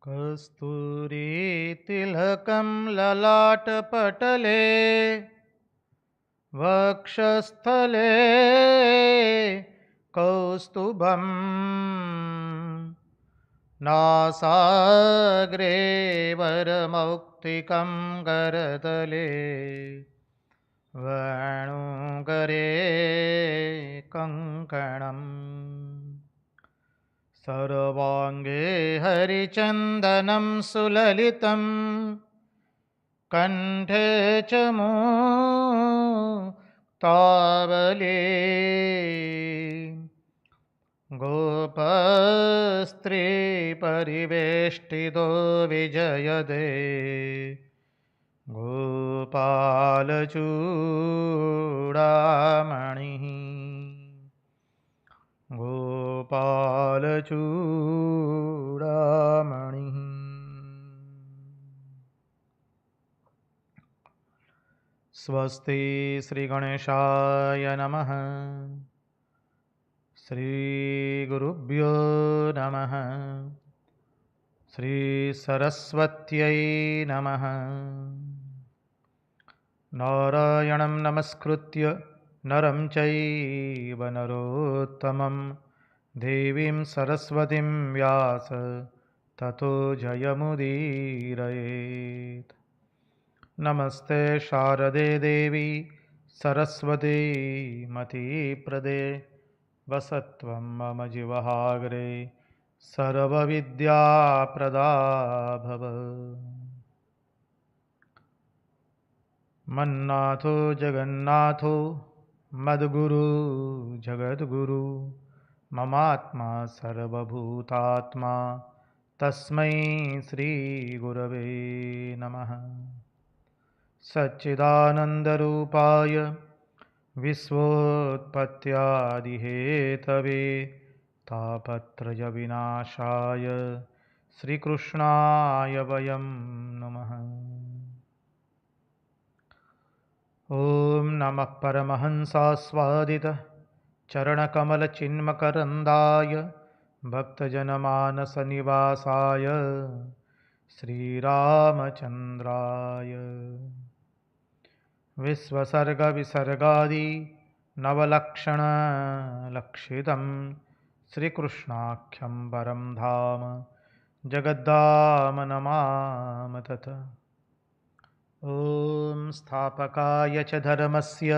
कस्तूरीतिलकं ललाटपटले वक्षस्थले कौस्तुभम् नासाग्रे वरमौक्तिकं करतले वेणुकरे कङ्कणम् सर्वाङ्गे हरिचन्दनं सुललितं कण्ठे च मुक्तावली गोपस्त्रीपरिवेष्टितो विजयदे गोपालचूडामणिः गोपालचूडामणिः। स्वस्ति श्रीगणेशाय नमः। श्रीगुरुभ्यो नमः। श्रीसरस्वत्यै नमः। नारायणं नमस्कृत्य नरं चैव नरोत्तमं देवीं सरस्वतीं व्यास ततो जयमुदीरयेत्। नमस्ते शारदे देवी सरस्वती मतिप्रदे वसत्वं मम जीवहाग्रे सर्वविद्याप्रदा भव। मन्नाथो जगन्नाथो मद्गुरु जगद्गुरु ममात्मा सर्वभूतात्मा तस्मै श्रीगुरवे नमः। सच्चिदानन्दरूपाय विश्वोत्पत्त्यादिहेतवे तापत्रयविनाशाय श्रीकृष्णाय वयं नमः। ॐ नमः परमहंसास्वादित चरणकमलचिन्मकरन्दाय भक्तजनमानसनिवासाय श्रीरामचन्द्राय विश्वसर्गविसर्गादि नवलक्षणलक्षितं श्रीकृष्णाख्यं परं धाम जगद्धाम नमामि तत्। ॐ स्थापकाय च धर्मस्य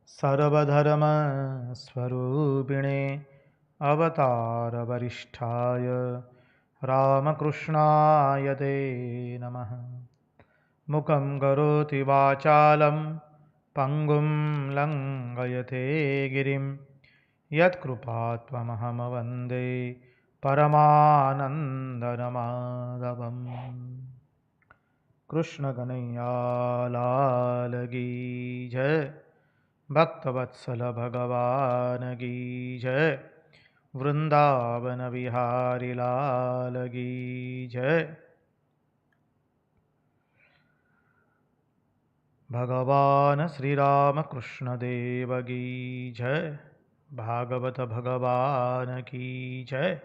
सर्वधर्मस्वरूपिणे अवतारवरिष्ठाय रामकृष्णाय ते नमः। मुखं करोति वाचालं पङ्गुं लङ्घयते गिरिं यत्कृपात्महं वन्दे परमानन्दमाधवम्। कृष्ण कन्हैया लाल की जय। भक्तवत्सल भगवान की जय। वृंदावन विहारी लाल की जय। भगवान श्री राम कृष्ण देव की जय। भागवत भगवान की जय।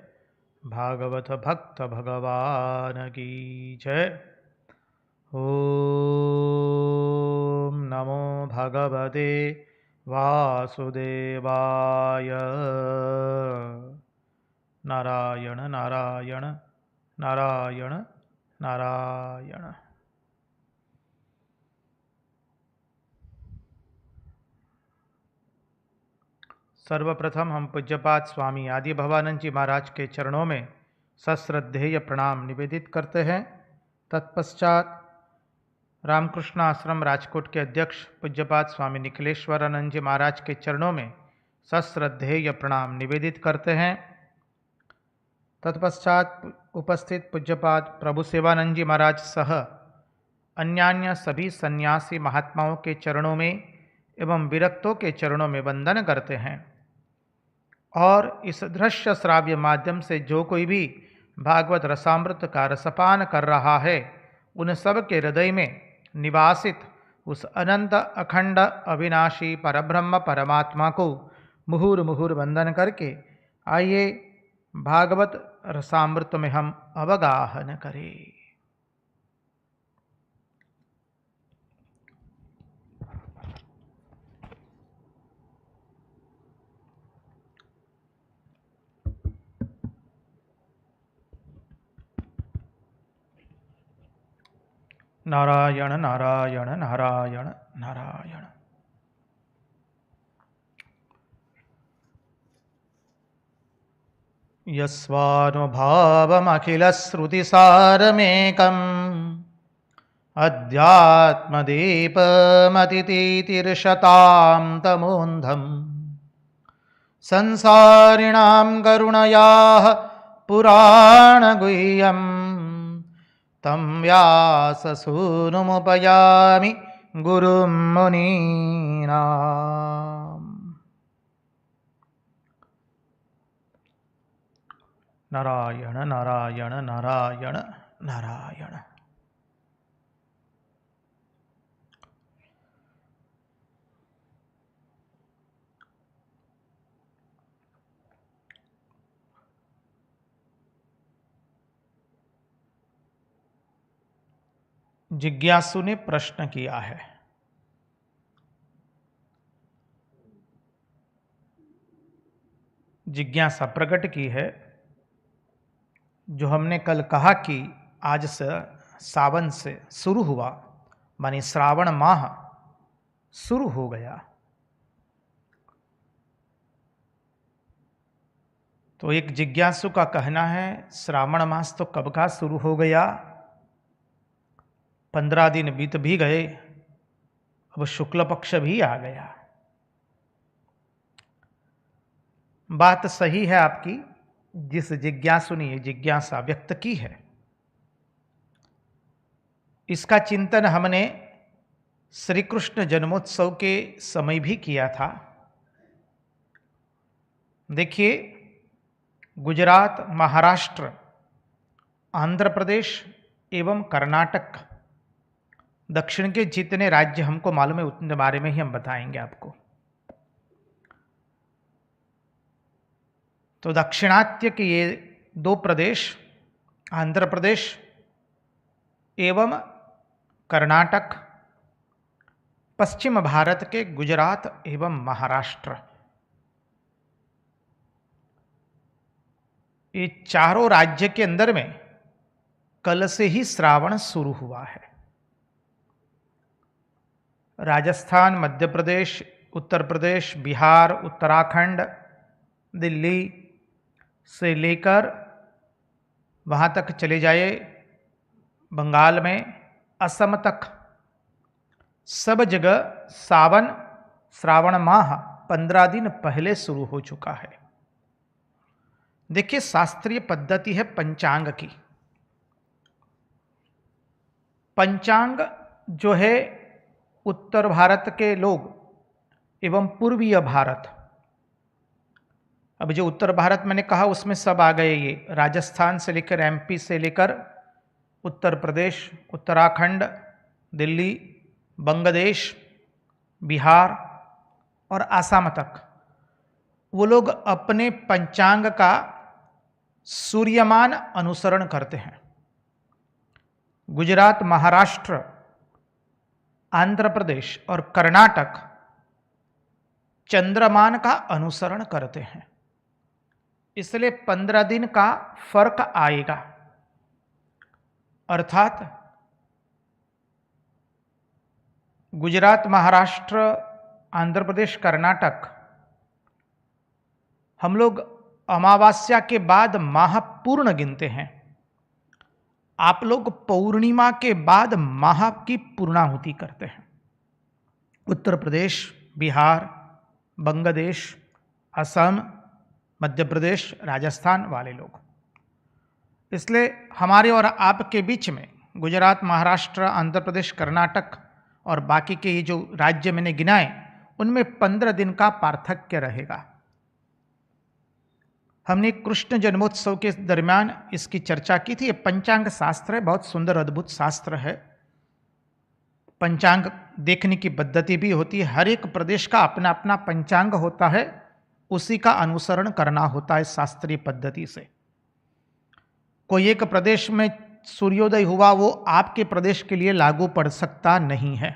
भागवत भक्त भगवान की जय। ॐ नमो भगवते वासुदेवाय। नारायण नारायण नारायण नारायण। सर्वप्रथम हम पूज्यपाद स्वामी आदि भवानंद जी महाराज के चरणों में सश्रद्धेय प्रणाम निवेदित करते हैं। तत्पश्चात रामकृष्ण आश्रम राजकोट के अध्यक्ष पूज्यपाद स्वामी निखिलेश्वरानंद जी महाराज के चरणों में सश्रद्धेय प्रणाम निवेदित करते हैं। तत्पश्चात उपस्थित पूज्यपाद प्रभु सेवानंद जी महाराज सह अन्यान्य सभी सन्यासी महात्माओं के चरणों में एवं विरक्तों के चरणों में वंदन करते हैं। और इस दृश्य श्राव्य माध्यम से जो कोई भी भागवत रसामृत का रसपान कर रहा है, उन सब के हृदय में निवासित उस अनंत अखंड अविनाशी परब्रह्म परमात्मा को मुहुर मुहुर वंदन करके आइए भागवत रसामृत में हम अवगाहन करें। नारायण नारायण नारायण नारायण। यस्वानुभावमखिलश्रुतिसारमेकम् अध्यात्मदीपमतितीतिर्षतां तमोन्धम् संसारिणां करुणयाः पुराणगुह्यम् तं व्याससूनुमुपयामि गुरुं मुनीनाम्। नारायण नारायण नारायण नारायण। जिज्ञासु ने प्रश्न किया है, जिज्ञासा प्रकट की है, जो हमने कल कहा कि आज से सावन से शुरू हुआ, माने श्रावण माह शुरू हो गया। तो एक जिज्ञासु का कहना है, श्रावण मास तो कब का शुरू हो गया, 15 दिन बीत भी गए, अब शुक्ल पक्ष भी आ गया। बात सही है आपकी, जिस जिज्ञासु ने ये जिज्ञासा व्यक्त की है। इसका चिंतन हमने श्री कृष्ण जन्मोत्सव के समय भी किया था। देखिए, गुजरात, महाराष्ट्र, आंध्र प्रदेश एवं कर्नाटक, दक्षिण के जितने राज्य हमको मालूम है उतने बारे में ही हम बताएंगे आपको। तो दक्षिणात्य के ये 2 प्रदेश, आंध्र प्रदेश एवं कर्नाटक, पश्चिम भारत के गुजरात एवं महाराष्ट्र, ये चारों राज्य के अंदर में कल से ही श्रावण शुरू हुआ है। राजस्थान, मध्य प्रदेश, उत्तर प्रदेश, बिहार, उत्तराखंड, दिल्ली से लेकर वहाँ तक चले जाए बंगाल में, असम तक, सब जगह श्रावण माह 15 दिन पहले शुरू हो चुका है। देखिए, शास्त्रीय पद्धति है पंचांग की। पंचांग जो है उत्तर भारत के लोग एवं पूर्वीय भारत, अब जो उत्तर भारत मैंने कहा उसमें सब आ गए, ये राजस्थान से लेकर एमपी से लेकर उत्तर प्रदेश, उत्तराखंड, दिल्ली, बांग्लादेश, बिहार और आसाम तक, वो लोग अपने पंचांग का सूर्यमान अनुसरण करते हैं। गुजरात, महाराष्ट्र, आंध्र प्रदेश और कर्नाटक चंद्रमान का अनुसरण करते हैं, इसलिए 15 दिन का फर्क आएगा। अर्थात गुजरात, महाराष्ट्र, आंध्र प्रदेश, कर्नाटक, हम लोग अमावस्या के बाद माह पूर्ण गिनते हैं। आप लोग पौर्णिमा के बाद माह की पूर्णाहुति करते हैं। उत्तर प्रदेश, बिहार, बांग्लादेश, असम, मध्य प्रदेश, राजस्थान वाले लोग। इसलिए हमारे और आपके बीच में गुजरात, महाराष्ट्र, आंध्र प्रदेश, कर्नाटक और बाकी के ये जो राज्य मैंने गिनाए, उनमें 15 दिन का पार्थक्य रहेगा। हमने कृष्ण जन्मोत्सव के दरमियान इसकी चर्चा की थी। ये पंचांग शास्त्र है, बहुत सुंदर अद्भुत शास्त्र है। पंचांग देखने की पद्धति भी होती है, हर एक प्रदेश का अपना अपना पंचांग होता है, उसी का अनुसरण करना होता है शास्त्रीय पद्धति से। कोई एक प्रदेश में सूर्योदय हुआ वो आपके प्रदेश के लिए लागू पड़ सकता नहीं है।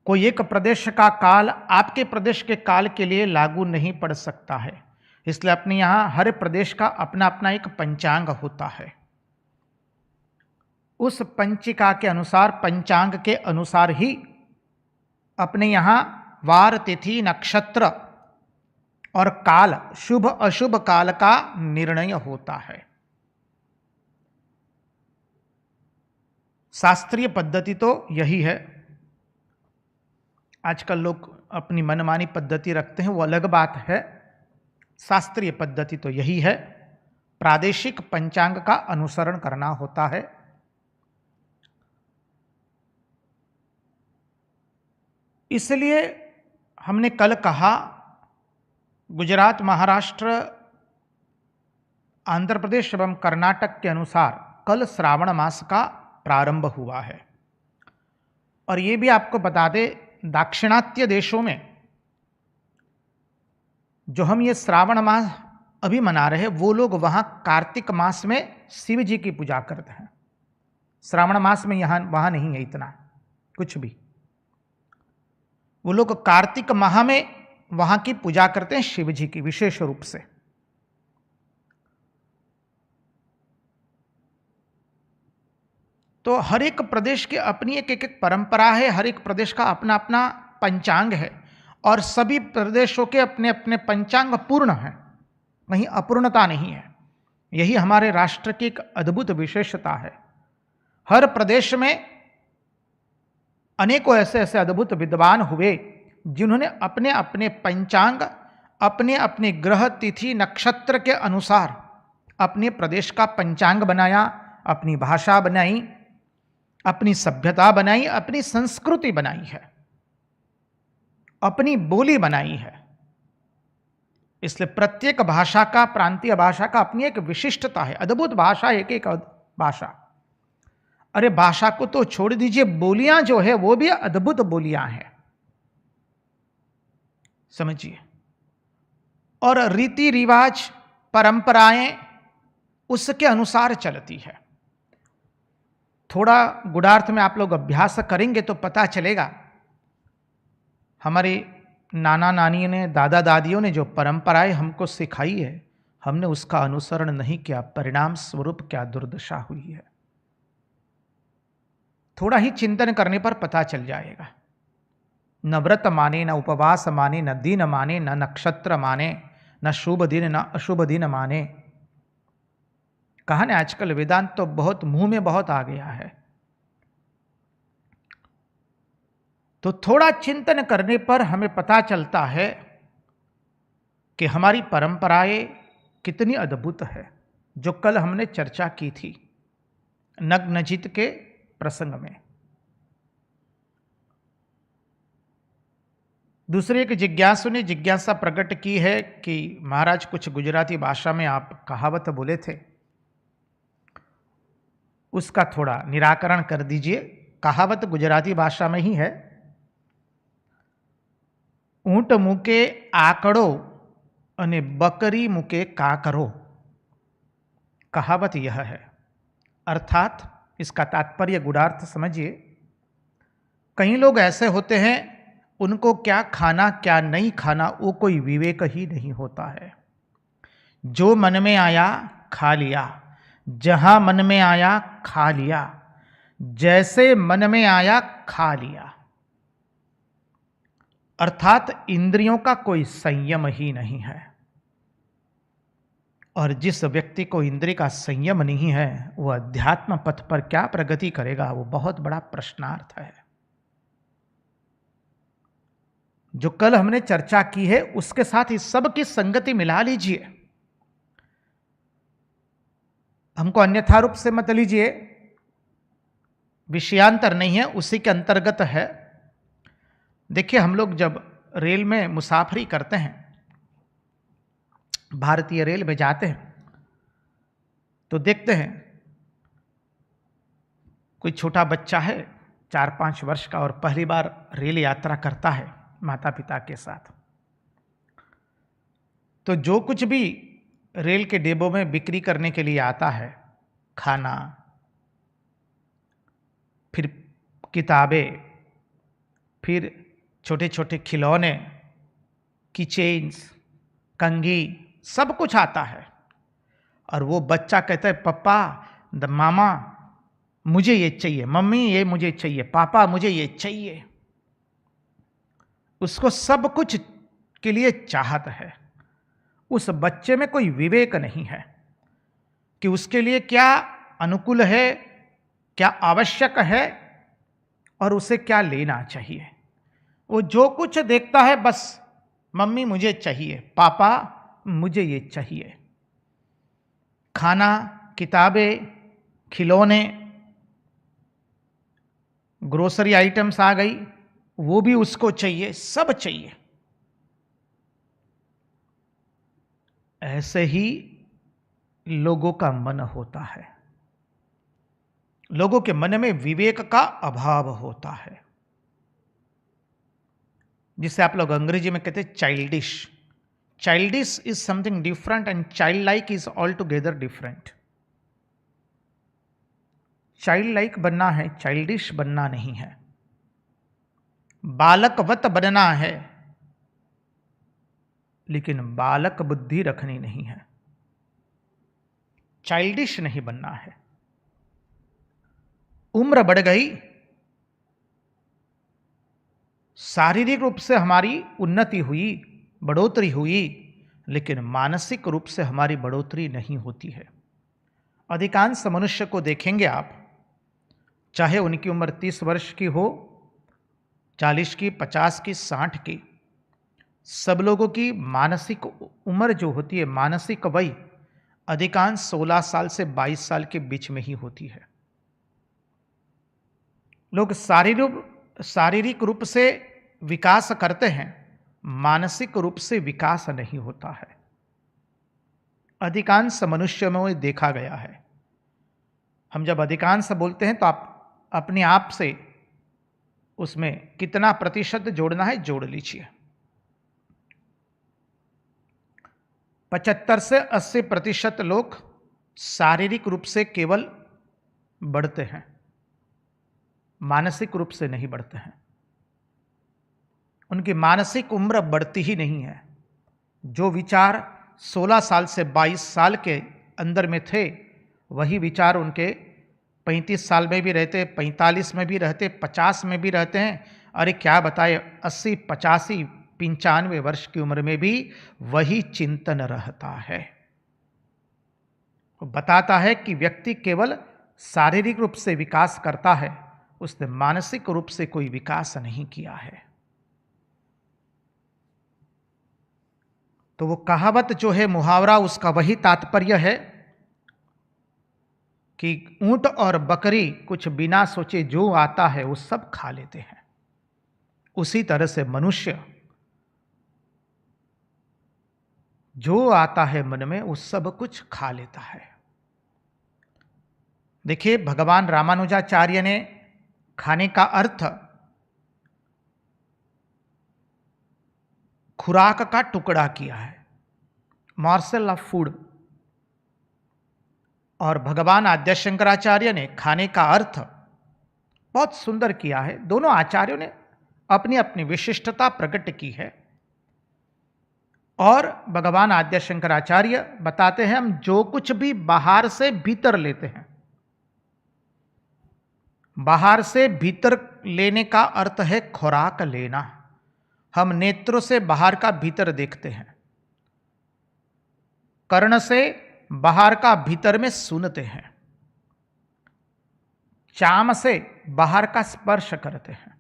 कोई एक प्रदेश का काल आपके प्रदेश के काल के लिए लागू नहीं पड़ सकता है। इसलिए अपने यहाँ हर प्रदेश का अपना अपना एक पंचांग होता है। उस पंचिका के अनुसार, पंचांग के अनुसार ही अपने यहाँ वार, तिथि, नक्षत्र और काल, शुभ अशुभ काल का निर्णय होता है। शास्त्रीय पद्धति तो यही है। आजकल लोग अपनी मनमानी पद्धति रखते हैं, वो अलग बात है। शास्त्रीय पद्धति तो यही है, प्रादेशिक पंचांग का अनुसरण करना होता है। इसलिए हमने कल कहा, गुजरात, महाराष्ट्र, आंध्र प्रदेश एवं कर्नाटक के अनुसार कल श्रावण मास का प्रारंभ हुआ है। और ये भी आपको बता दें, दाक्षिणात्य देशों में जो हम ये श्रावण मास अभी मना रहे हैं, वो लोग वहाँ कार्तिक मास में शिव जी की पूजा करते हैं। श्रावण मास में यहाँ वहाँ नहीं है इतना कुछ भी। वो लोग कार्तिक माह में वहाँ की पूजा करते हैं शिव जी की विशेष रूप से। तो हर एक प्रदेश की अपनी एक एक परंपरा है, हर एक प्रदेश का अपना अपना पंचांग है और सभी प्रदेशों के अपने अपने पंचांग पूर्ण हैं, कहीं अपूर्णता नहीं है। यही हमारे राष्ट्र की एक अद्भुत विशेषता है। हर प्रदेश में अनेकों ऐसे ऐसे अद्भुत विद्वान हुए जिन्होंने अपने अपने पंचांग, अपने अपने ग्रह, तिथि, नक्षत्र के अनुसार अपने प्रदेश का पंचांग बनाया, अपनी भाषा बनाई, अपनी सभ्यता बनाई, अपनी संस्कृति बनाई है, अपनी बोली बनाई है। इसलिए प्रत्येक भाषा का, प्रांतीय भाषा का अपनी एक विशिष्टता है। अद्भुत भाषा, एक एक भाषा। अरे भाषा को तो छोड़ दीजिए, बोलियां जो है वो भी अद्भुत बोलियां हैं, समझिए। और रीति रिवाज, परंपराएं उसके अनुसार चलती है। थोड़ा गुणार्थ में आप लोग अभ्यास करेंगे तो पता चलेगा। हमारे नाना नानी ने, दादा दादियों ने जो परंपराएं हमको सिखाई है, हमने उसका अनुसरण नहीं किया, परिणाम स्वरूप क्या दुर्दशा हुई है। थोड़ा ही चिंतन करने पर पता चल जाएगा। न व्रत माने, न उपवास माने, न दिन माने, न नक्षत्र माने, न शुभ दिन न अशुभ दिन माने। कहा ना, आजकल वेदांत तो बहुत मुंह में बहुत आ गया है। तो थोड़ा चिंतन करने पर हमें पता चलता है कि हमारी परंपराएं कितनी अद्भुत है, जो कल हमने चर्चा की थी नग्नजित के प्रसंग में। दूसरे एक जिज्ञासु ने जिज्ञासा प्रकट की है कि महाराज कुछ गुजराती भाषा में आप कहावत बोले थे, उसका थोड़ा निराकरण कर दीजिए। कहावत गुजराती भाषा में ही है, ऊंट मुके आकड़ो अने बकरी मुके काकरो। कहावत यह है, अर्थात इसका तात्पर्य गुणार्थ समझिए। कई लोग ऐसे होते हैं, उनको क्या खाना क्या नहीं खाना वो कोई विवेक ही नहीं होता है। जो मन में आया खा लिया, जहां मन में आया खा लिया, जैसे मन में आया खा लिया। अर्थात इंद्रियों का कोई संयम ही नहीं है। और जिस व्यक्ति को इंद्रिय का संयम नहीं है, वह अध्यात्म पथ पर क्या प्रगति करेगा, वो बहुत बड़ा प्रश्नार्थ है। जो कल हमने चर्चा की है उसके साथ इस सब की संगति मिला लीजिए। हमको अन्यथा रूप से मत लीजिए, विषयांतर नहीं है, उसी के अंतर्गत है। देखिए, हम लोग जब रेल में मुसाफरी करते हैं, भारतीय रेल में जाते हैं, तो देखते हैं कोई छोटा बच्चा है 4-5 वर्ष का और पहली बार रेल यात्रा करता है माता पिता के साथ। तो जो कुछ भी रेल के डिब्बों में बिक्री करने के लिए आता है, खाना, फिर किताबें, फिर छोटे छोटे खिलौने, कीचेन्स, कंघी, सब कुछ आता है। और वो बच्चा कहता है पप्पा, मामा मुझे ये चाहिए, मम्मी ये मुझे चाहिए, पापा मुझे ये चाहिए। उसको सब कुछ के लिए चाहत है। उस बच्चे में कोई विवेक नहीं है कि उसके लिए क्या अनुकूल है, क्या आवश्यक है और उसे क्या लेना चाहिए। वो जो कुछ देखता है बस मम्मी मुझे चाहिए, पापा मुझे ये चाहिए। खाना, किताबें, खिलौने, ग्रोसरी आइटम्स आ गई, वो भी उसको चाहिए, सब चाहिए। ऐसे ही लोगों का मन होता है। लोगों के मन में विवेक का अभाव होता है, जिसे आप लोग अंग्रेजी में कहते हैं childish. Childish is something different and child like is all together different. Child like बनना है, चाइल्डिश बनना नहीं है। बालकवत बनना है, लेकिन बालक बुद्धि रखनी नहीं है। चाइल्डिश नहीं बनना है। उम्र बढ़ गई, शारीरिक रूप से हमारी उन्नति हुई, बढ़ोतरी हुई, लेकिन मानसिक रूप से हमारी बढ़ोतरी नहीं होती है। अधिकांश मनुष्य को देखेंगे आप, चाहे उनकी उम्र 30 वर्ष की हो, 40 की, 50 की, 60 की, सब लोगों की मानसिक उम्र जो होती है, मानसिक वय, अधिकांश 16 साल से 22 साल के बीच में ही होती है। लोग शारीरिक रूप से विकास करते हैं, मानसिक रूप से विकास नहीं होता है। अधिकांश मनुष्य में वो देखा गया है। हम जब अधिकांश बोलते हैं तो आप अपने आप से उसमें कितना प्रतिशत जोड़ना है जोड़ लीजिए। 75 से 80% लोग शारीरिक रूप से केवल बढ़ते हैं, मानसिक रूप से नहीं बढ़ते हैं। उनकी मानसिक उम्र बढ़ती ही नहीं है। जो विचार 16 साल से 22 साल के अंदर में थे, वही विचार उनके 35 साल में भी रहते, 45 में भी रहते, 50 में भी रहते हैं। अरे क्या बताए, 80, 85, 95 वर्ष की उम्र में भी वही चिंतन रहता है। वो बताता है कि व्यक्ति केवल शारीरिक रूप से विकास करता है, उसने मानसिक रूप से कोई विकास नहीं किया है। तो वो कहावत जो है, मुहावरा, उसका वही तात्पर्य है कि ऊंट और बकरी कुछ बिना सोचे जो आता है वो सब खा लेते हैं। उसी तरह से मनुष्य जो आता है मन में वो सब कुछ खा लेता है। देखिए, भगवान रामानुजाचार्य ने खाने का अर्थ खुराक का टुकड़ा किया है, मॉर्सल ऑफ फूड। और भगवान आद्य शंकराचार्य ने खाने का अर्थ बहुत सुंदर किया है। दोनों आचार्यों ने अपनी अपनी विशिष्टता प्रकट की है। और भगवान आद्य शंकराचार्य बताते हैं, हम जो कुछ भी बाहर से भीतर लेते हैं, बाहर से भीतर लेने का अर्थ है खुराक लेना। हम नेत्रों से बाहर का भीतर देखते हैं, कर्ण से बाहर का भीतर में सुनते हैं, चाम से बाहर का स्पर्श करते हैं,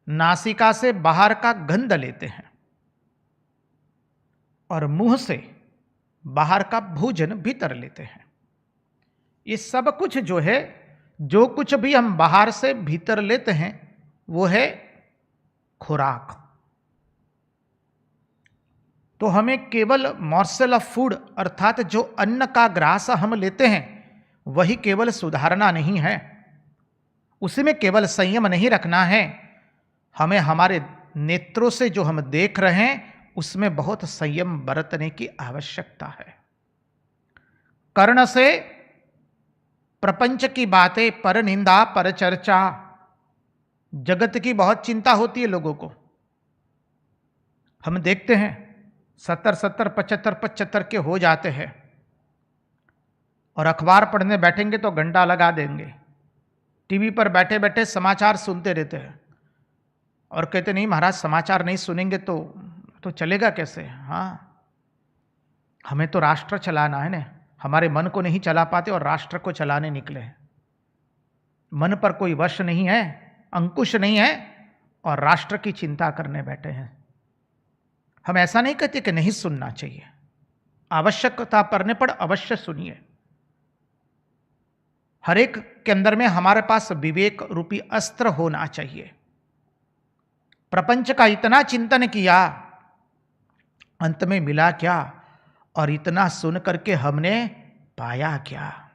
नासिका से बाहर का गंध लेते हैं और मुंह से बाहर का भोजन भीतर लेते हैं। ये सब कुछ जो है, जो कुछ भी हम बाहर से भीतर लेते हैं, वो है खुराक। तो हमें केवल मॉर्सल ऑफ फूड अर्थात जो अन्न का ग्रास हम लेते हैं, वही केवल सुधारना नहीं है, उसी में केवल संयम नहीं रखना है। हमें हमारे नेत्रों से जो हम देख रहे हैं उसमें बहुत संयम बरतने की आवश्यकता है। कर्ण से प्रपंच की बातें, पर निंदा, पर चर्चा, जगत की बहुत चिंता होती है लोगों को। हम देखते हैं 70-70, 75-75 के हो जाते हैं और अखबार पढ़ने बैठेंगे तो घंटा लगा देंगे। टीवी पर बैठे बैठे समाचार सुनते रहते हैं और कहते नहीं महाराज समाचार नहीं सुनेंगे तो चलेगा कैसे। हाँ, हमें तो राष्ट्र चलाना है ना, हमारे मन को नहीं चला पाते और राष्ट्र को चलाने निकले हैं। मन पर कोई वश नहीं है, अंकुश नहीं है और राष्ट्र की चिंता करने बैठे हैं। हम ऐसा नहीं कहते कि नहीं सुनना चाहिए, आवश्यकता पड़ने पर अवश्य सुनिए। हर एक के अंदर में हमारे पास विवेक रूपी अस्त्र होना चाहिए। प्रपंच का इतना चिंतन किया, अंत में मिला क्या, और इतना सुन करके हमने पाया क्या।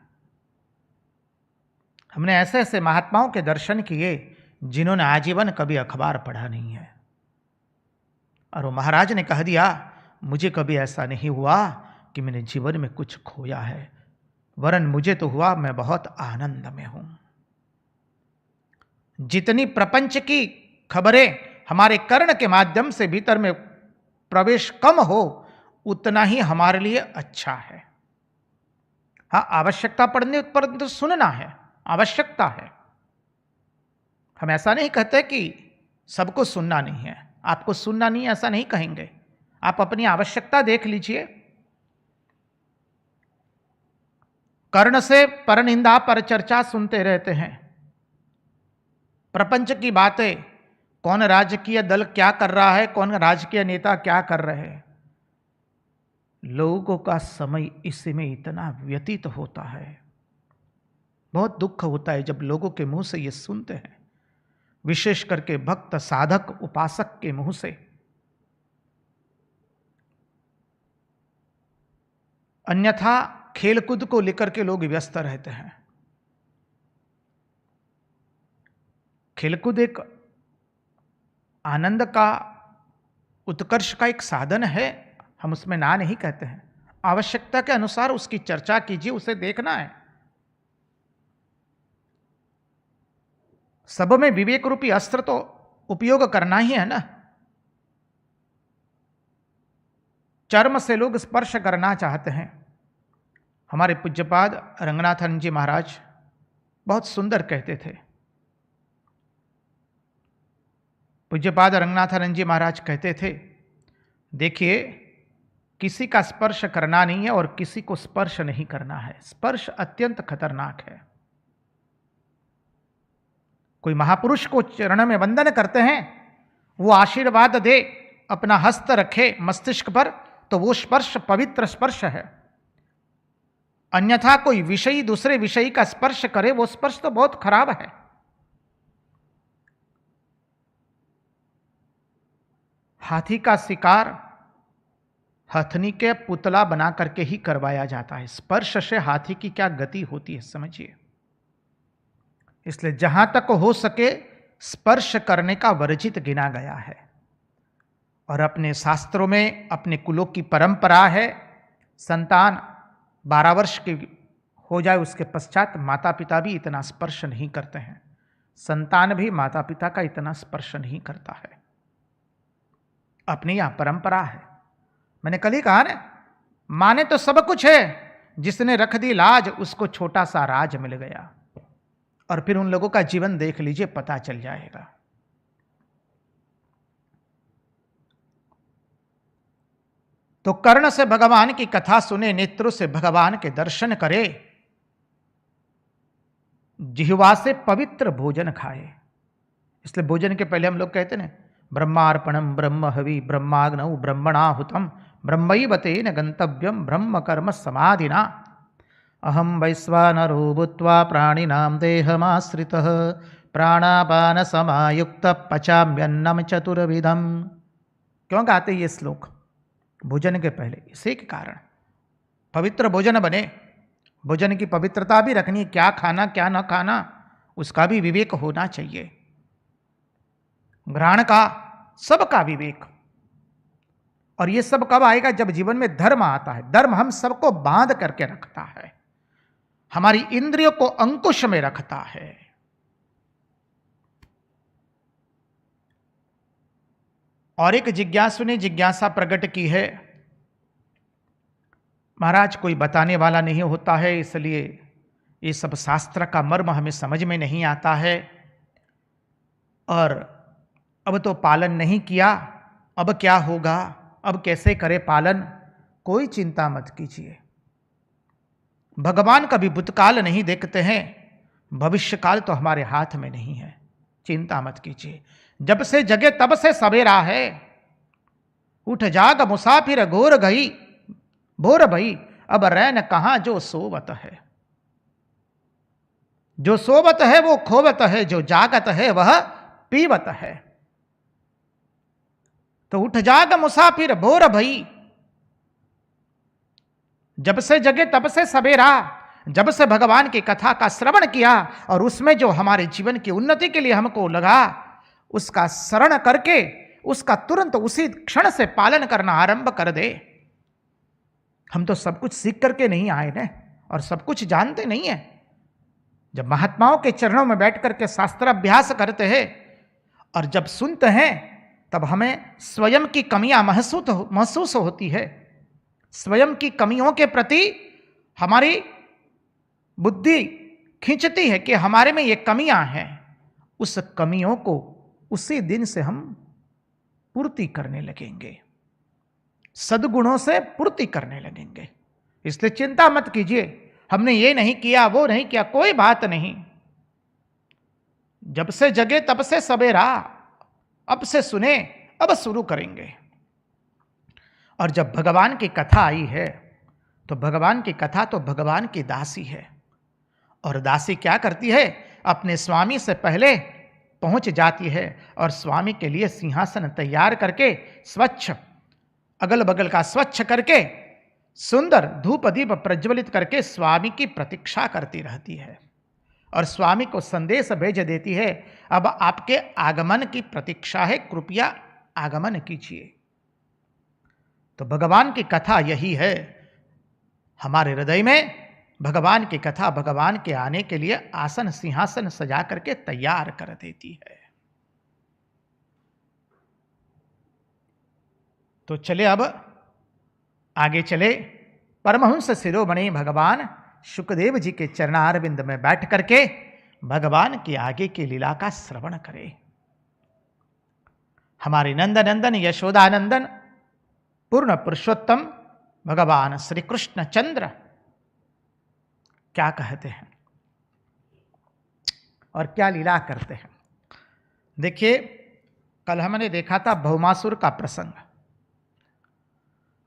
हमने ऐसे ऐसे महात्माओं के दर्शन किए जिन्होंने आजीवन कभी अखबार पढ़ा नहीं है, और वो महाराज ने कह दिया मुझे कभी ऐसा नहीं हुआ कि मैंने जीवन में कुछ खोया है, वरन मुझे तो हुआ मैं बहुत आनंद में हूं। जितनी प्रपंच की खबरें हमारे कर्ण के माध्यम से भीतर में प्रवेश कम हो, उतना ही हमारे लिए अच्छा है। हाँ, आवश्यकता पड़ने पर तो सुनना है, आवश्यकता है। हम ऐसा नहीं कहते कि सबको सुनना नहीं है, आपको सुनना नहीं है ऐसा नहीं कहेंगे। आप अपनी आवश्यकता देख लीजिए। कर्ण से परनिंदा पर चर्चा सुनते रहते हैं, प्रपंच की बातें, कौन राजकीय दल क्या कर रहा है, कौन राजकीय नेता क्या कर रहे हैं। लोगों का समय इसमें इतना व्यतीत होता है, बहुत दुख होता है जब लोगों के मुंह से ये सुनते हैं, विशेष करके भक्त साधक उपासक के मुंह से। अन्यथा खेलकूद को लेकर के लोग व्यस्त रहते हैं। खेलकूद एक आनंद का, उत्कर्ष का एक साधन है, हम उसमें ना नहीं कहते हैं। आवश्यकता के अनुसार उसकी चर्चा कीजिए, उसे देखना है। सब में विवेक रूपी अस्त्र तो उपयोग करना ही है ना। चर्म से लोग स्पर्श करना चाहते हैं। हमारे पूज्यपाद रंगनाथन जी महाराज बहुत सुंदर कहते थे। पूज्यपाद रंगनाथन जी महाराज कहते थे, देखिए किसी का स्पर्श करना नहीं है और किसी को स्पर्श नहीं करना है। स्पर्श अत्यंत खतरनाक है। कोई महापुरुष को चरण में वंदन करते हैं, वो आशीर्वाद दे, अपना हस्त रखे मस्तिष्क पर, तो वो स्पर्श पवित्र स्पर्श है। अन्यथा कोई विषयी दूसरे विषयी का स्पर्श करे, वो स्पर्श तो बहुत खराब है। हाथी का शिकार हथनी के पुतला बना करके ही करवाया जाता है। स्पर्श से हाथी की क्या गति होती है समझिए। इसलिए जहां तक हो सके स्पर्श करने का वर्जित गिना गया है। और अपने शास्त्रों में अपने कुलों की परंपरा है, संतान 12 वर्ष की हो जाए उसके पश्चात माता पिता भी इतना स्पर्श नहीं करते हैं, संतान भी माता पिता का इतना स्पर्श नहीं करता है। अपनी यह परंपरा है। मैंने कल ही कहा ना, माने तो सब कुछ है, जिसने रख दी लाज उसको छोटा सा राज मिल गया। और फिर उन लोगों का जीवन देख लीजिए, पता चल जाएगा। तो कर्ण से भगवान की कथा सुने, नेत्रों से भगवान के दर्शन करे, जिह्वा से पवित्र भोजन खाए। इसलिए भोजन के पहले हम लोग कहते हैं ब्रह्मार्पणम ब्रह्म हवि ब्रह्माग्नौ ब्रह्मणाहुतम ब्रह्मैव तेन गंतव्यम ब्रह्म कर्म समाधिना अहम वैश्वानरो भूत्वा प्राणिनां देहमाश्रितः प्राणापान समायुक्त पचाम्यन्नम चतुर्विधम। क्यों गाते ये श्लोक भोजन के पहले? इसी के कारण पवित्र भोजन बने। भोजन की पवित्रता भी रखनी, क्या खाना क्या न खाना उसका भी विवेक होना चाहिए। ग्रहण का सबका विवेक, और ये सब कब आएगा? जब जीवन में धर्म आता है। धर्म हम सबको बांध करके रखता है, हमारी इंद्रियों को अंकुश में रखता है। और एक जिज्ञासु ने जिज्ञासा प्रकट की है, महाराज कोई बताने वाला नहीं होता है, इसलिए ये सब शास्त्र का मर्म हमें समझ में नहीं आता है, और अब तो पालन नहीं किया, अब क्या होगा, अब कैसे करे पालन? कोई चिंता मत कीजिए, भगवान कभी भूतकाल नहीं देखते हैं, भविष्यकाल तो हमारे हाथ में नहीं है, चिंता मत कीजिए। जब से जगे तब से सवेरा है, उठ जाग मुसाफिर घोर गई भोर भई, अब रैन कहां जो सोवत है। जो सोवत है वो खोवत है, जो जागत है वह पीवत है। तो उठ जाग मुसाफिर भोर भई, जब से जगे तब से सवेरा, जब से भगवान की कथा का श्रवण किया और उसमें जो हमारे जीवन की उन्नति के लिए हमको लगा, उसका शरण करके उसका तुरंत उसी क्षण से पालन करना आरंभ कर दे। हम तो सब कुछ सीख करके नहीं आए ना, और सब कुछ जानते नहीं है। जब महात्माओं के चरणों में बैठ करके शास्त्र अभ्यास करते हैं और जब सुनते हैं, तब हमें स्वयं की कमियां महसूस होती है। स्वयं की कमियों के प्रति हमारी बुद्धि खींचती है कि हमारे में ये कमियां हैं। उस कमियों को उसी दिन से हम पूर्ति करने लगेंगे, सद्गुणों से पूर्ति करने लगेंगे। इसलिए चिंता मत कीजिए, हमने ये नहीं किया, वो नहीं किया, कोई बात नहीं। जब से जगे तब से सवेरा, अब से सुने, अब शुरू करेंगे। और जब भगवान की कथा आई है, तो भगवान की कथा तो भगवान की दासी है। और दासी क्या करती है? अपने स्वामी से पहले पहुंच जाती है और स्वामी के लिए सिंहासन तैयार करके, स्वच्छ अगल बगल का स्वच्छ करके, सुंदर धूप दीप प्रज्वलित करके स्वामी की प्रतीक्षा करती रहती है और स्वामी को संदेश भेज देती है, अब आपके आगमन की प्रतीक्षा है, कृपया आगमन कीजिए। तो भगवान की कथा यही है। हमारे हृदय में भगवान की कथा भगवान के आने के लिए आसन सिंहासन सजा करके तैयार कर देती है। तो चले अब आगे चले, परमहंस शिरोमणि भगवान शुकदेव जी के चरणारविंद में बैठ करके भगवान की आगे की लीला का श्रवण करें। हमारे नंदनंदन यशोदानंदन पूर्ण पुरुषोत्तम भगवान श्री कृष्ण चंद्र क्या कहते हैं और क्या लीला करते हैं। देखिए, कल हमने देखा था भौमासुर का प्रसंग।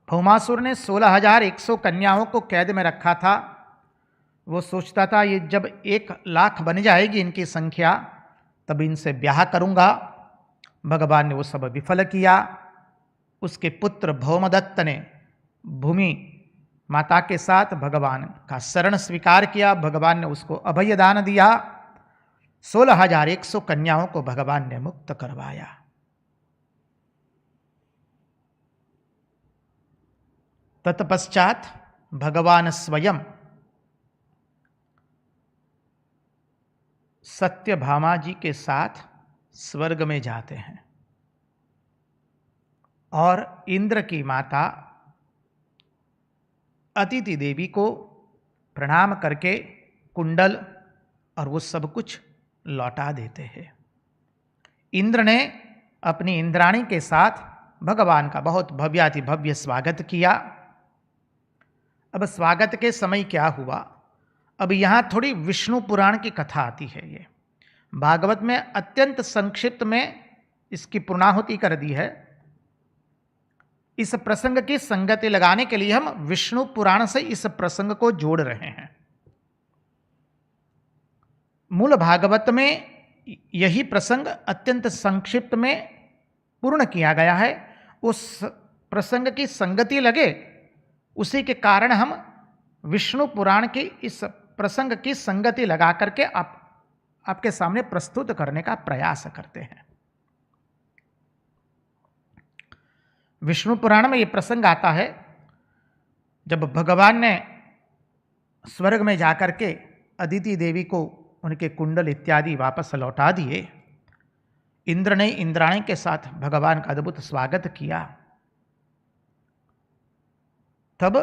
भौमासुर ने 16,100 कन्याओं को कैद में रखा था। वो सोचता था ये जब 1,00,000 बन जाएगी इनकी संख्या, तब इनसे ब्याह करूंगा। भगवान ने वो सब विफल किया। उसके पुत्र भौमदत्त ने भूमि माता के साथ भगवान का शरण स्वीकार किया। भगवान ने उसको अभय दान दिया। 16,100 कन्याओं को भगवान ने मुक्त करवाया। तत्पश्चात भगवान स्वयं सत्यभामा जी के साथ स्वर्ग में जाते हैं और इंद्र की माता अदिति देवी को प्रणाम करके कुंडल और वो सब कुछ लौटा देते हैं। इंद्र ने अपनी इंद्राणी के साथ भगवान का बहुत भव्याति भव्य स्वागत किया। अब स्वागत के समय क्या हुआ, अब यहाँ थोड़ी विष्णु पुराण की कथा आती है। ये भागवत में अत्यंत संक्षिप्त में इसकी पूर्णाहुति कर दी है। इस प्रसंग की संगति लगाने के लिए हम विष्णु पुराण से इस प्रसंग को जोड़ रहे हैं। मूल भागवत में यही प्रसंग अत्यंत संक्षिप्त में पूर्ण किया गया है। उस प्रसंग की संगति लगे, उसी के कारण हम विष्णु पुराण की इस प्रसंग की संगति लगा करके आपके सामने प्रस्तुत करने का प्रयास करते हैं। विष्णु पुराण में ये प्रसंग आता है, जब भगवान ने स्वर्ग में जाकर के अदिति देवी को उनके कुंडल इत्यादि वापस लौटा दिए, इंद्र ने इंद्राणी के साथ भगवान का अद्भुत स्वागत किया। तब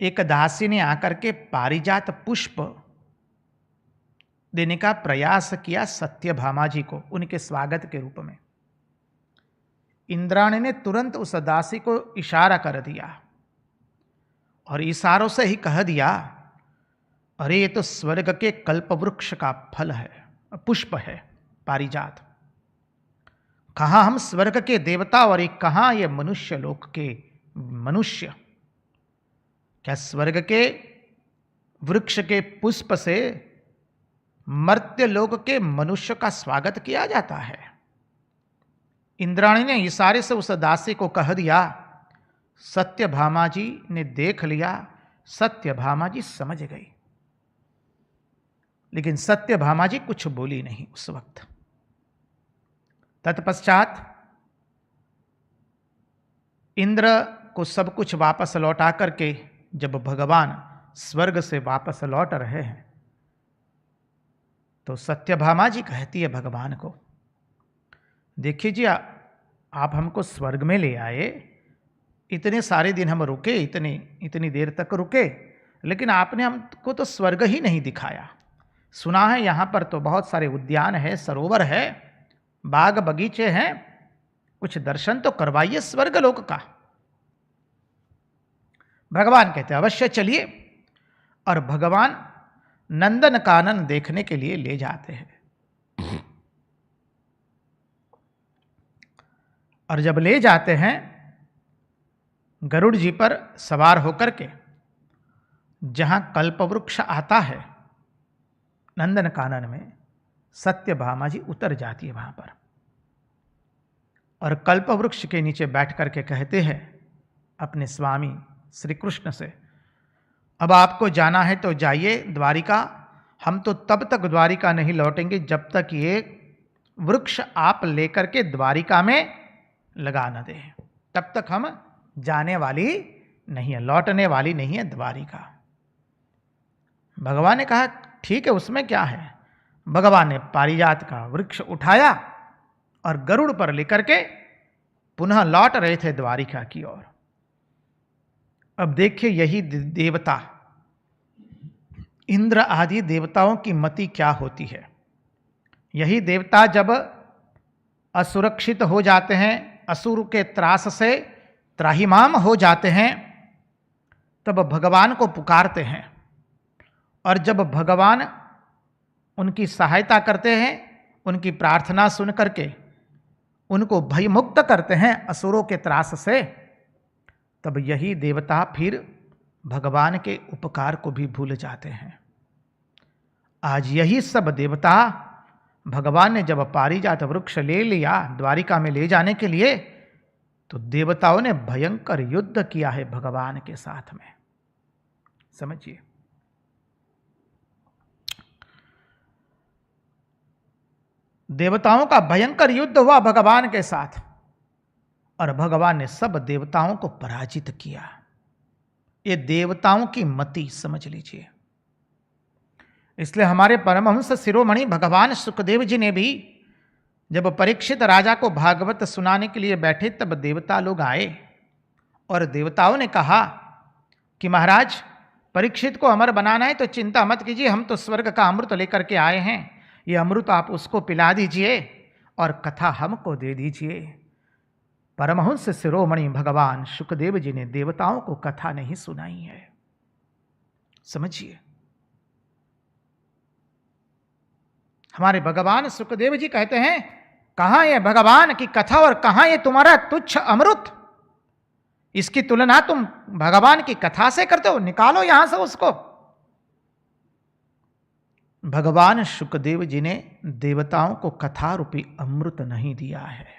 एक दासी ने आकर के पारिजात पुष्प देने का प्रयास किया सत्यभामा जी को उनके स्वागत के रूप में। इंद्राणी ने तुरंत उस दासी को इशारा कर दिया और इशारों से ही कह दिया, अरे ये तो स्वर्ग के कल्पवृक्ष का फल है, पुष्प है, पारिजात। कहाँ हम स्वर्ग के देवता और एक कहाँ ये मनुष्य लोक के मनुष्य। क्या स्वर्ग के वृक्ष के पुष्प से मर्त्य लोक के मनुष्य का स्वागत किया जाता है? इंद्राणी ने इशारे से उस दासी को कह दिया। सत्यभामा जी ने देख लिया, सत्यभामा जी समझ गई, लेकिन सत्यभामा जी कुछ बोली नहीं उस वक्त। तत्पश्चात इंद्र को सब कुछ वापस लौटा करके जब भगवान स्वर्ग से वापस लौट रहे हैं, तो सत्यभामा जी कहती है भगवान को, देखिए जी, आप हमको स्वर्ग में ले आए, इतने सारे दिन हम रुके, इतनी देर तक रुके, लेकिन आपने हमको तो स्वर्ग ही नहीं दिखाया। सुना है यहाँ पर तो बहुत सारे उद्यान है, सरोवर है, बाग बगीचे हैं, कुछ दर्शन तो करवाइए स्वर्ग लोक का। भगवान कहते हैं अवश्य चलिए, और भगवान नंदन कानन देखने के लिए ले जाते हैं। और जब ले जाते हैं, गरुड़ जी पर सवार होकर के जहां कल्पवृक्ष आता है नंदन कानन में, सत्यभामा जी उतर जाती है वहां पर और कल्पवृक्ष के नीचे बैठ करके कहते हैं अपने स्वामी श्री कृष्ण से, अब आपको जाना है तो जाइए द्वारिका, हम तो तब तक द्वारिका नहीं लौटेंगे जब तक ये वृक्ष आप लेकर के द्वारिका में लगा न दें, तब तक हम जाने वाली नहीं है, लौटने वाली नहीं है द्वारिका। भगवान ने कहा ठीक है, उसमें क्या है। भगवान ने पारिजात का वृक्ष उठाया और गरुड़ पर लेकर के पुनः लौट रहे थे द्वारिका की ओर। अब देखिए यही देवता, इंद्र आदि देवताओं की मति क्या होती है। यही देवता जब असुरक्षित हो जाते हैं, असुर के त्रास से त्राहिमाम हो जाते हैं, तब भगवान को पुकारते हैं, और जब भगवान उनकी सहायता करते हैं, उनकी प्रार्थना सुन करके उनको भयमुक्त करते हैं असुरों के त्रास से, तब यही देवता फिर भगवान के उपकार को भी भूल जाते हैं। आज यही सब देवता, भगवान ने जब पारिजात वृक्ष ले लिया द्वारिका में ले जाने के लिए, तो देवताओं ने भयंकर युद्ध किया है भगवान के साथ में। समझिए, देवताओं का भयंकर युद्ध हुआ भगवान के साथ, और भगवान ने सब देवताओं को पराजित किया। ये देवताओं की मति समझ लीजिए। इसलिए हमारे परमहंस शिरोमणि भगवान सुखदेव जी ने भी जब परीक्षित राजा को भागवत सुनाने के लिए बैठे, तब देवता लोग आए और देवताओं ने कहा कि महाराज, परीक्षित को अमर बनाना है तो चिंता मत कीजिए, हम तो स्वर्ग का अमृत लेकर के आए हैं, ये अमृत आप उसको पिला दीजिए और कथा हमको दे दीजिए। परमहंस शिरोमणि भगवान सुखदेव जी ने देवताओं को कथा नहीं सुनाई है। समझिए, हमारे भगवान सुखदेव जी कहते हैं, कहां ये भगवान की कथा और कहां ये तुम्हारा तुच्छ अमृत। इसकी तुलना तुम भगवान की कथा से करते हो, निकालो यहां से उसको। भगवान सुखदेव जी ने देवताओं को कथा रूपी अमृत नहीं दिया है।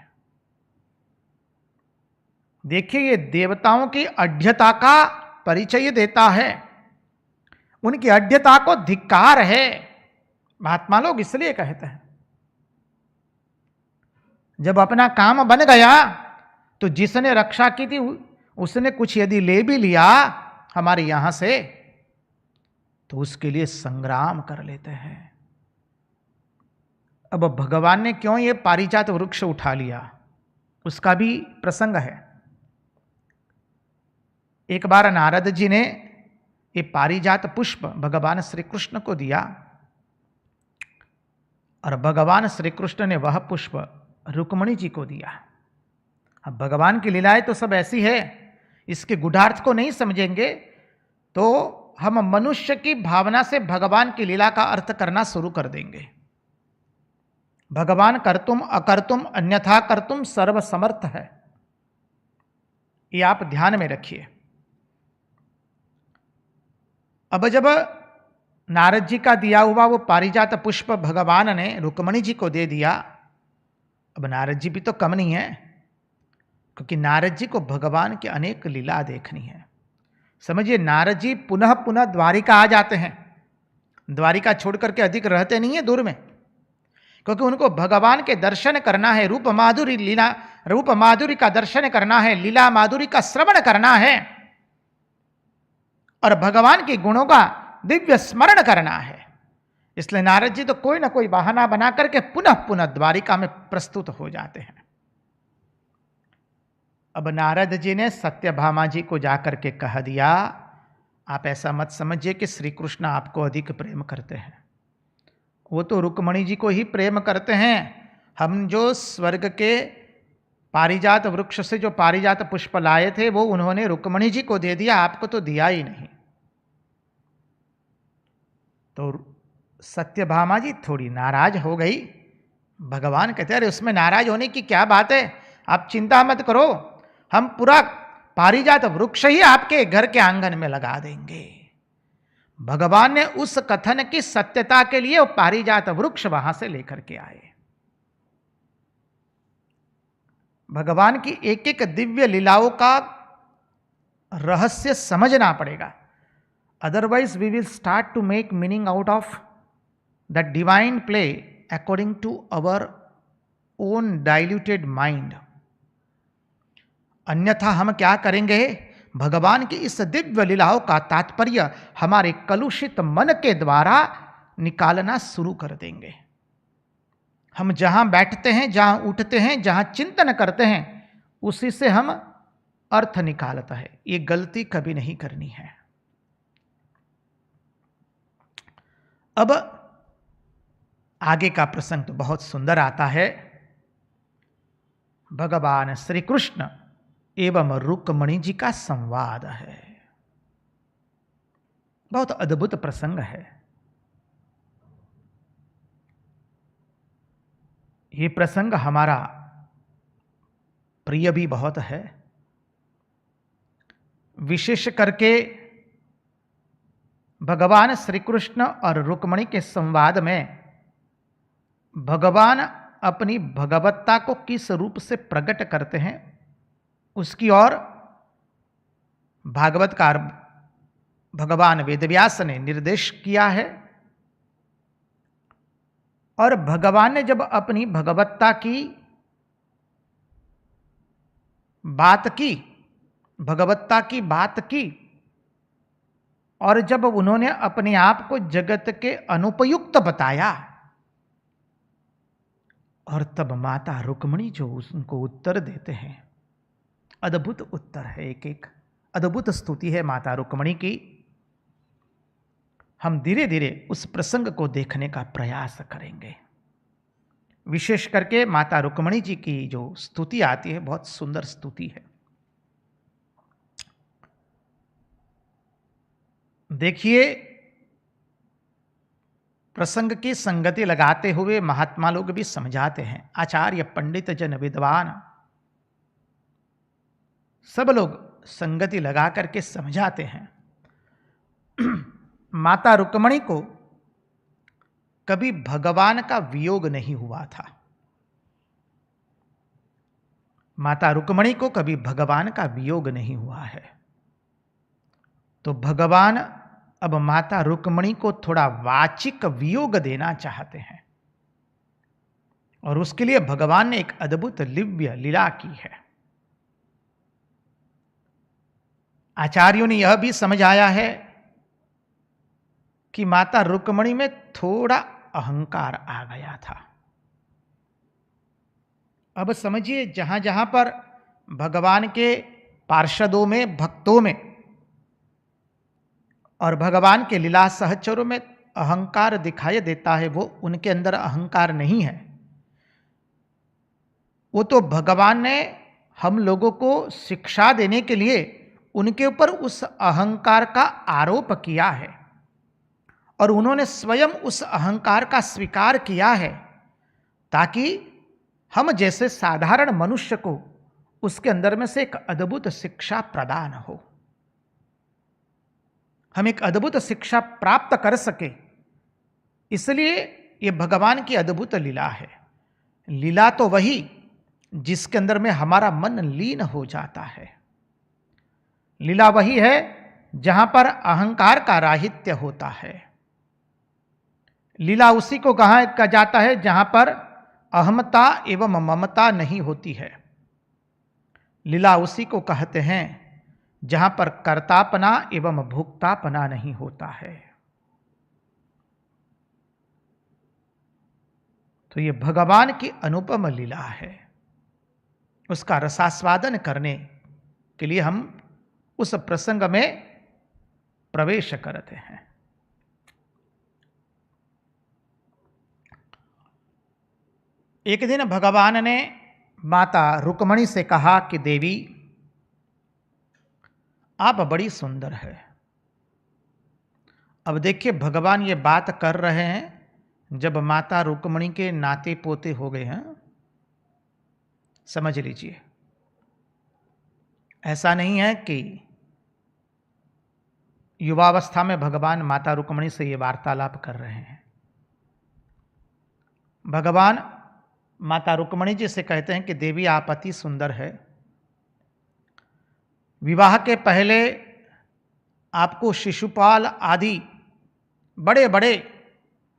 देखिए, ये देवताओं की अड्यता का परिचय देता है, उनकी अड्यता को धिक्कार है। महात्मा लोग इसलिए कहते हैं, जब अपना काम बन गया तो जिसने रक्षा की थी उसने कुछ यदि ले भी लिया हमारे यहां से तो उसके लिए संग्राम कर लेते हैं। अब भगवान ने क्यों ये पारिजात वृक्ष उठा लिया उसका भी प्रसंग है। एक बार नारद जी ने ये पारिजात पुष्प भगवान श्री कृष्ण को दिया और भगवान श्री कृष्ण ने वह पुष्प रुक्मिणी जी को दिया। अब भगवान की लीलाएं तो सब ऐसी है, इसके गूढ़ार्थ को नहीं समझेंगे तो हम मनुष्य की भावना से भगवान की लीला का अर्थ करना शुरू कर देंगे। भगवान कर्तुम अकर्तुम अन्यथा कर्तुम सर्वसमर्थ है, ये आप ध्यान में रखिए। अब जब नारद जी का दिया हुआ वो पारिजात पुष्प भगवान ने रुक्मिणी जी को दे दिया, अब नारद जी भी तो कम नहीं है, क्योंकि नारद जी को भगवान की अनेक लीला देखनी है। समझिए नारद जी पुनः पुनः द्वारिका आ जाते हैं, द्वारिका छोड़ करके अधिक रहते नहीं है दूर में, क्योंकि उनको भगवान के दर्शन करना है, रूप माधुरी लीला रूप माधुरी का दर्शन करना है, लीला माधुरी का श्रवण करना है और भगवान के गुणों का दिव्य स्मरण करना है। इसलिए नारद जी तो कोई ना कोई बहाना बना करके पुनः पुनः द्वारिका में प्रस्तुत हो जाते हैं। अब नारद जी ने सत्यभामा जी को जाकर के कह दिया, आप ऐसा मत समझिए कि श्री कृष्ण आपको अधिक प्रेम करते हैं, वो तो रुक्मिणी जी को ही प्रेम करते हैं। हम जो स्वर्ग के पारिजात वृक्ष से जो पारिजात पुष्प लाए थे वो उन्होंने रुक्मिणी जी को दे दिया, आपको तो दिया ही नहीं। तो सत्यभामा जी थोड़ी नाराज हो गई। भगवान कहते अरे उसमें नाराज होने की क्या बात है, आप चिंता मत करो, हम पूरा पारिजात वृक्ष ही आपके घर के आंगन में लगा देंगे। भगवान ने उस कथन की सत्यता के लिए वो पारिजात वृक्ष वहां से लेकर के आए। भगवान की एक एक दिव्य लीलाओं का रहस्य समझना पड़ेगा, otherwise we will start to make meaning out of the divine play according to our own diluted mind. अन्यथा हम क्या करेंगे, भगवान की इस दिव्य लीलाओं का तात्पर्य हमारे कलुषित मन के द्वारा निकालना शुरू कर देंगे। हम जहां बैठते हैं, जहां उठते हैं, जहां चिंतन करते हैं, उसी से हम अर्थ निकालता है। ये गलती कभी नहीं करनी है। अब आगे का प्रसंग तो बहुत सुंदर आता है। भगवान श्री कृष्ण एवं रुक्मिणी जी का संवाद है, बहुत अद्भुत प्रसंग है। ये प्रसंग हमारा प्रिय भी बहुत है, विशेष करके भगवान श्री कृष्ण और रुक्मिणी के संवाद में भगवान अपनी भगवत्ता को किस रूप से प्रकट करते हैं उसकी ओर भागवतकार भगवान वेदव्यास ने निर्देश किया है। और भगवान ने जब अपनी भगवत्ता की बात की, भगवत्ता की बात की, और जब उन्होंने अपने आप को जगत के अनुपयुक्त बताया, और तब माता रुक्मिणी जो उनको उत्तर देते हैं, अद्भुत उत्तर है, एक एक अद्भुत स्तुति है माता रुक्मिणी की। हम धीरे धीरे उस प्रसंग को देखने का प्रयास करेंगे। विशेष करके माता रुक्मिणी जी की जो स्तुति आती है, बहुत सुंदर स्तुति है। देखिए, प्रसंग की संगति लगाते हुए महात्मा लोग भी समझाते हैं, आचार्य पंडित जन विद्वान सब लोग संगति लगा करके समझाते हैं। माता रुक्मिणी को कभी भगवान का वियोग नहीं हुआ था। माता रुक्मिणी को कभी भगवान का वियोग नहीं हुआ है। तो भगवान अब माता रुक्मिणी को थोड़ा वाचिक वियोग देना चाहते हैं, और उसके लिए भगवान ने एक अद्भुत दिव्य लीला की है। आचार्यों ने यह भी समझाया है कि माता रुक्मिणी में थोड़ा अहंकार आ गया था। अब समझिए, जहां जहां पर भगवान के पार्षदों में, भक्तों में और भगवान के लीला सहचरों में अहंकार दिखाई देता है, वो उनके अंदर अहंकार नहीं है। वो तो भगवान ने हम लोगों को शिक्षा देने के लिए उनके ऊपर उस अहंकार का आरोप किया है, और उन्होंने स्वयं उस अहंकार का स्वीकार किया है, ताकि हम जैसे साधारण मनुष्य को उसके अंदर में से एक अद्भुत शिक्षा प्रदान हो, हम एक अद्भुत शिक्षा प्राप्त कर सके। इसलिए ये भगवान की अद्भुत लीला है। लीला तो वही जिसके अंदर में हमारा मन लीन हो जाता है। लीला वही है जहां पर अहंकार का राहित्य होता है। लीला उसी को कहा जाता है जहां पर अहमता एवं ममता नहीं होती है। लीला उसी को कहते हैं जहां पर कर्तापना एवं भोक्तापना नहीं होता है। तो ये भगवान की अनुपम लीला है। उसका रसास्वादन करने के लिए हम उस प्रसंग में प्रवेश करते हैं। एक दिन भगवान ने माता रुक्मिणी से कहा कि देवी, आप बड़ी सुंदर है। अब देखिए, भगवान ये बात कर रहे हैं जब माता रुक्मिणी के नाते पोते हो गए हैं। समझ लीजिए, ऐसा नहीं है कि युवावस्था में भगवान माता रुक्मिणी से ये वार्तालाप कर रहे हैं। भगवान माता रुक्मिणी जी से कहते हैं कि देवी, आप अति सुंदर है। विवाह के पहले आपको शिशुपाल आदि बड़े बड़े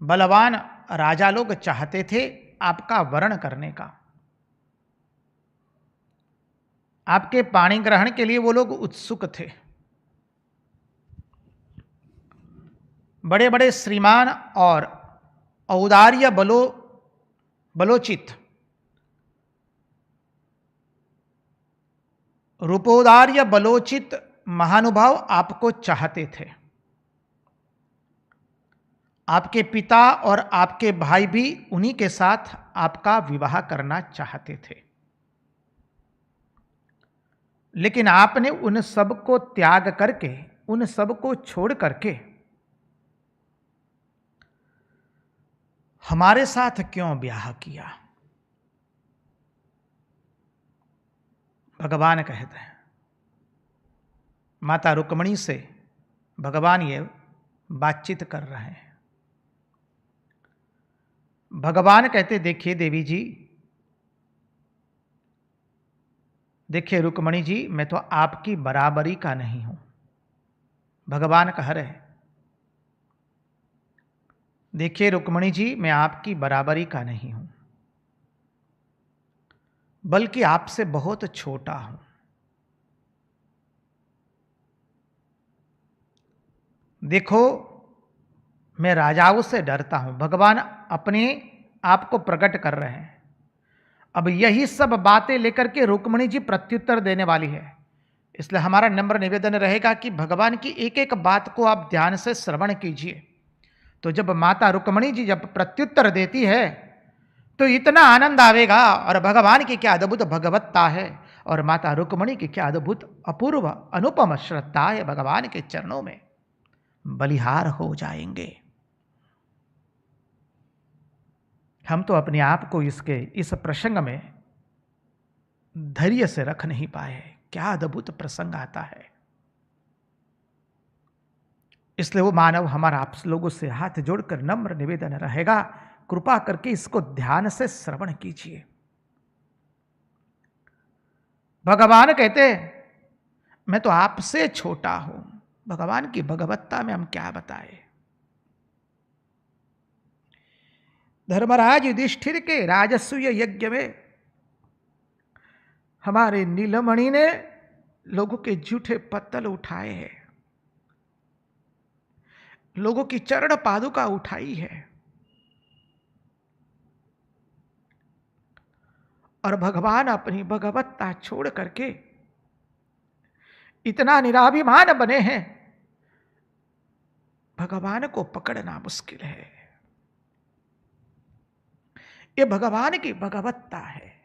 बलवान राजा लोग चाहते थे आपका वरण करने का। आपके पाणी ग्रहण के लिए वो लोग उत्सुक थे। बड़े बड़े श्रीमान और औदार्य बलोचित, रूपोदार्य बलोचित महानुभाव आपको चाहते थे। आपके पिता और आपके भाई भी उन्हीं के साथ आपका विवाह करना चाहते थे, लेकिन आपने उन सब को त्याग करके, उन सब को छोड़ करके हमारे साथ क्यों ब्याह किया? भगवान कहते हैं, माता रुक्मिणी से भगवान ये बातचीत कर रहे हैं। भगवान कहते, देखिए देवी जी, देखिए रुक्मिणी जी, मैं तो आपकी बराबरी का नहीं हूं। भगवान कह रहे हैं, देखिए रुक्मिणी जी, मैं आपकी बराबरी का नहीं हूं, बल्कि आपसे बहुत छोटा हूं। देखो, मैं राजाओं से डरता हूं। भगवान अपने आप को प्रकट कर रहे हैं। अब यही सब बातें लेकर के रुक्मिणी जी प्रत्युत्तर देने वाली है। इसलिए हमारा नम्र निवेदन रहेगा कि भगवान की एक एक बात को आप ध्यान से श्रवण कीजिए। तो जब माता रुक्मिणी जी जब प्रत्युत्तर देती है तो इतना आनंद आवेगा, और भगवान की क्या अद्भुत भगवत्ता है, और माता रुक्मिणी की क्या अद्भुत अपूर्व अनुपम श्रद्धा है। भगवान के चरणों में बलिहार हो जाएंगे। हम तो अपने आप को इस प्रसंग में धैर्य से रख नहीं पाए। क्या अद्भुत प्रसंग आता है। इसलिए वो मानव हमारा आप लोगों से हाथ जोड़कर नम्र निवेदन रहेगा, कृपा करके इसको ध्यान से श्रवण कीजिए। भगवान कहते, मैं तो आपसे छोटा हूं। भगवान की भगवत्ता में हम क्या बताएं। धर्मराज युधिष्ठिर के राजसूय यज्ञ में हमारे नीलमणि ने लोगों के जूठे पत्तल उठाए हैं, लोगों की चरण पादुका उठाई है और भगवान अपनी भगवत्ता छोड़ करके इतना निराभिमान बने हैं, भगवान को पकड़ना मुश्किल है। ये भगवान की भगवत्ता है।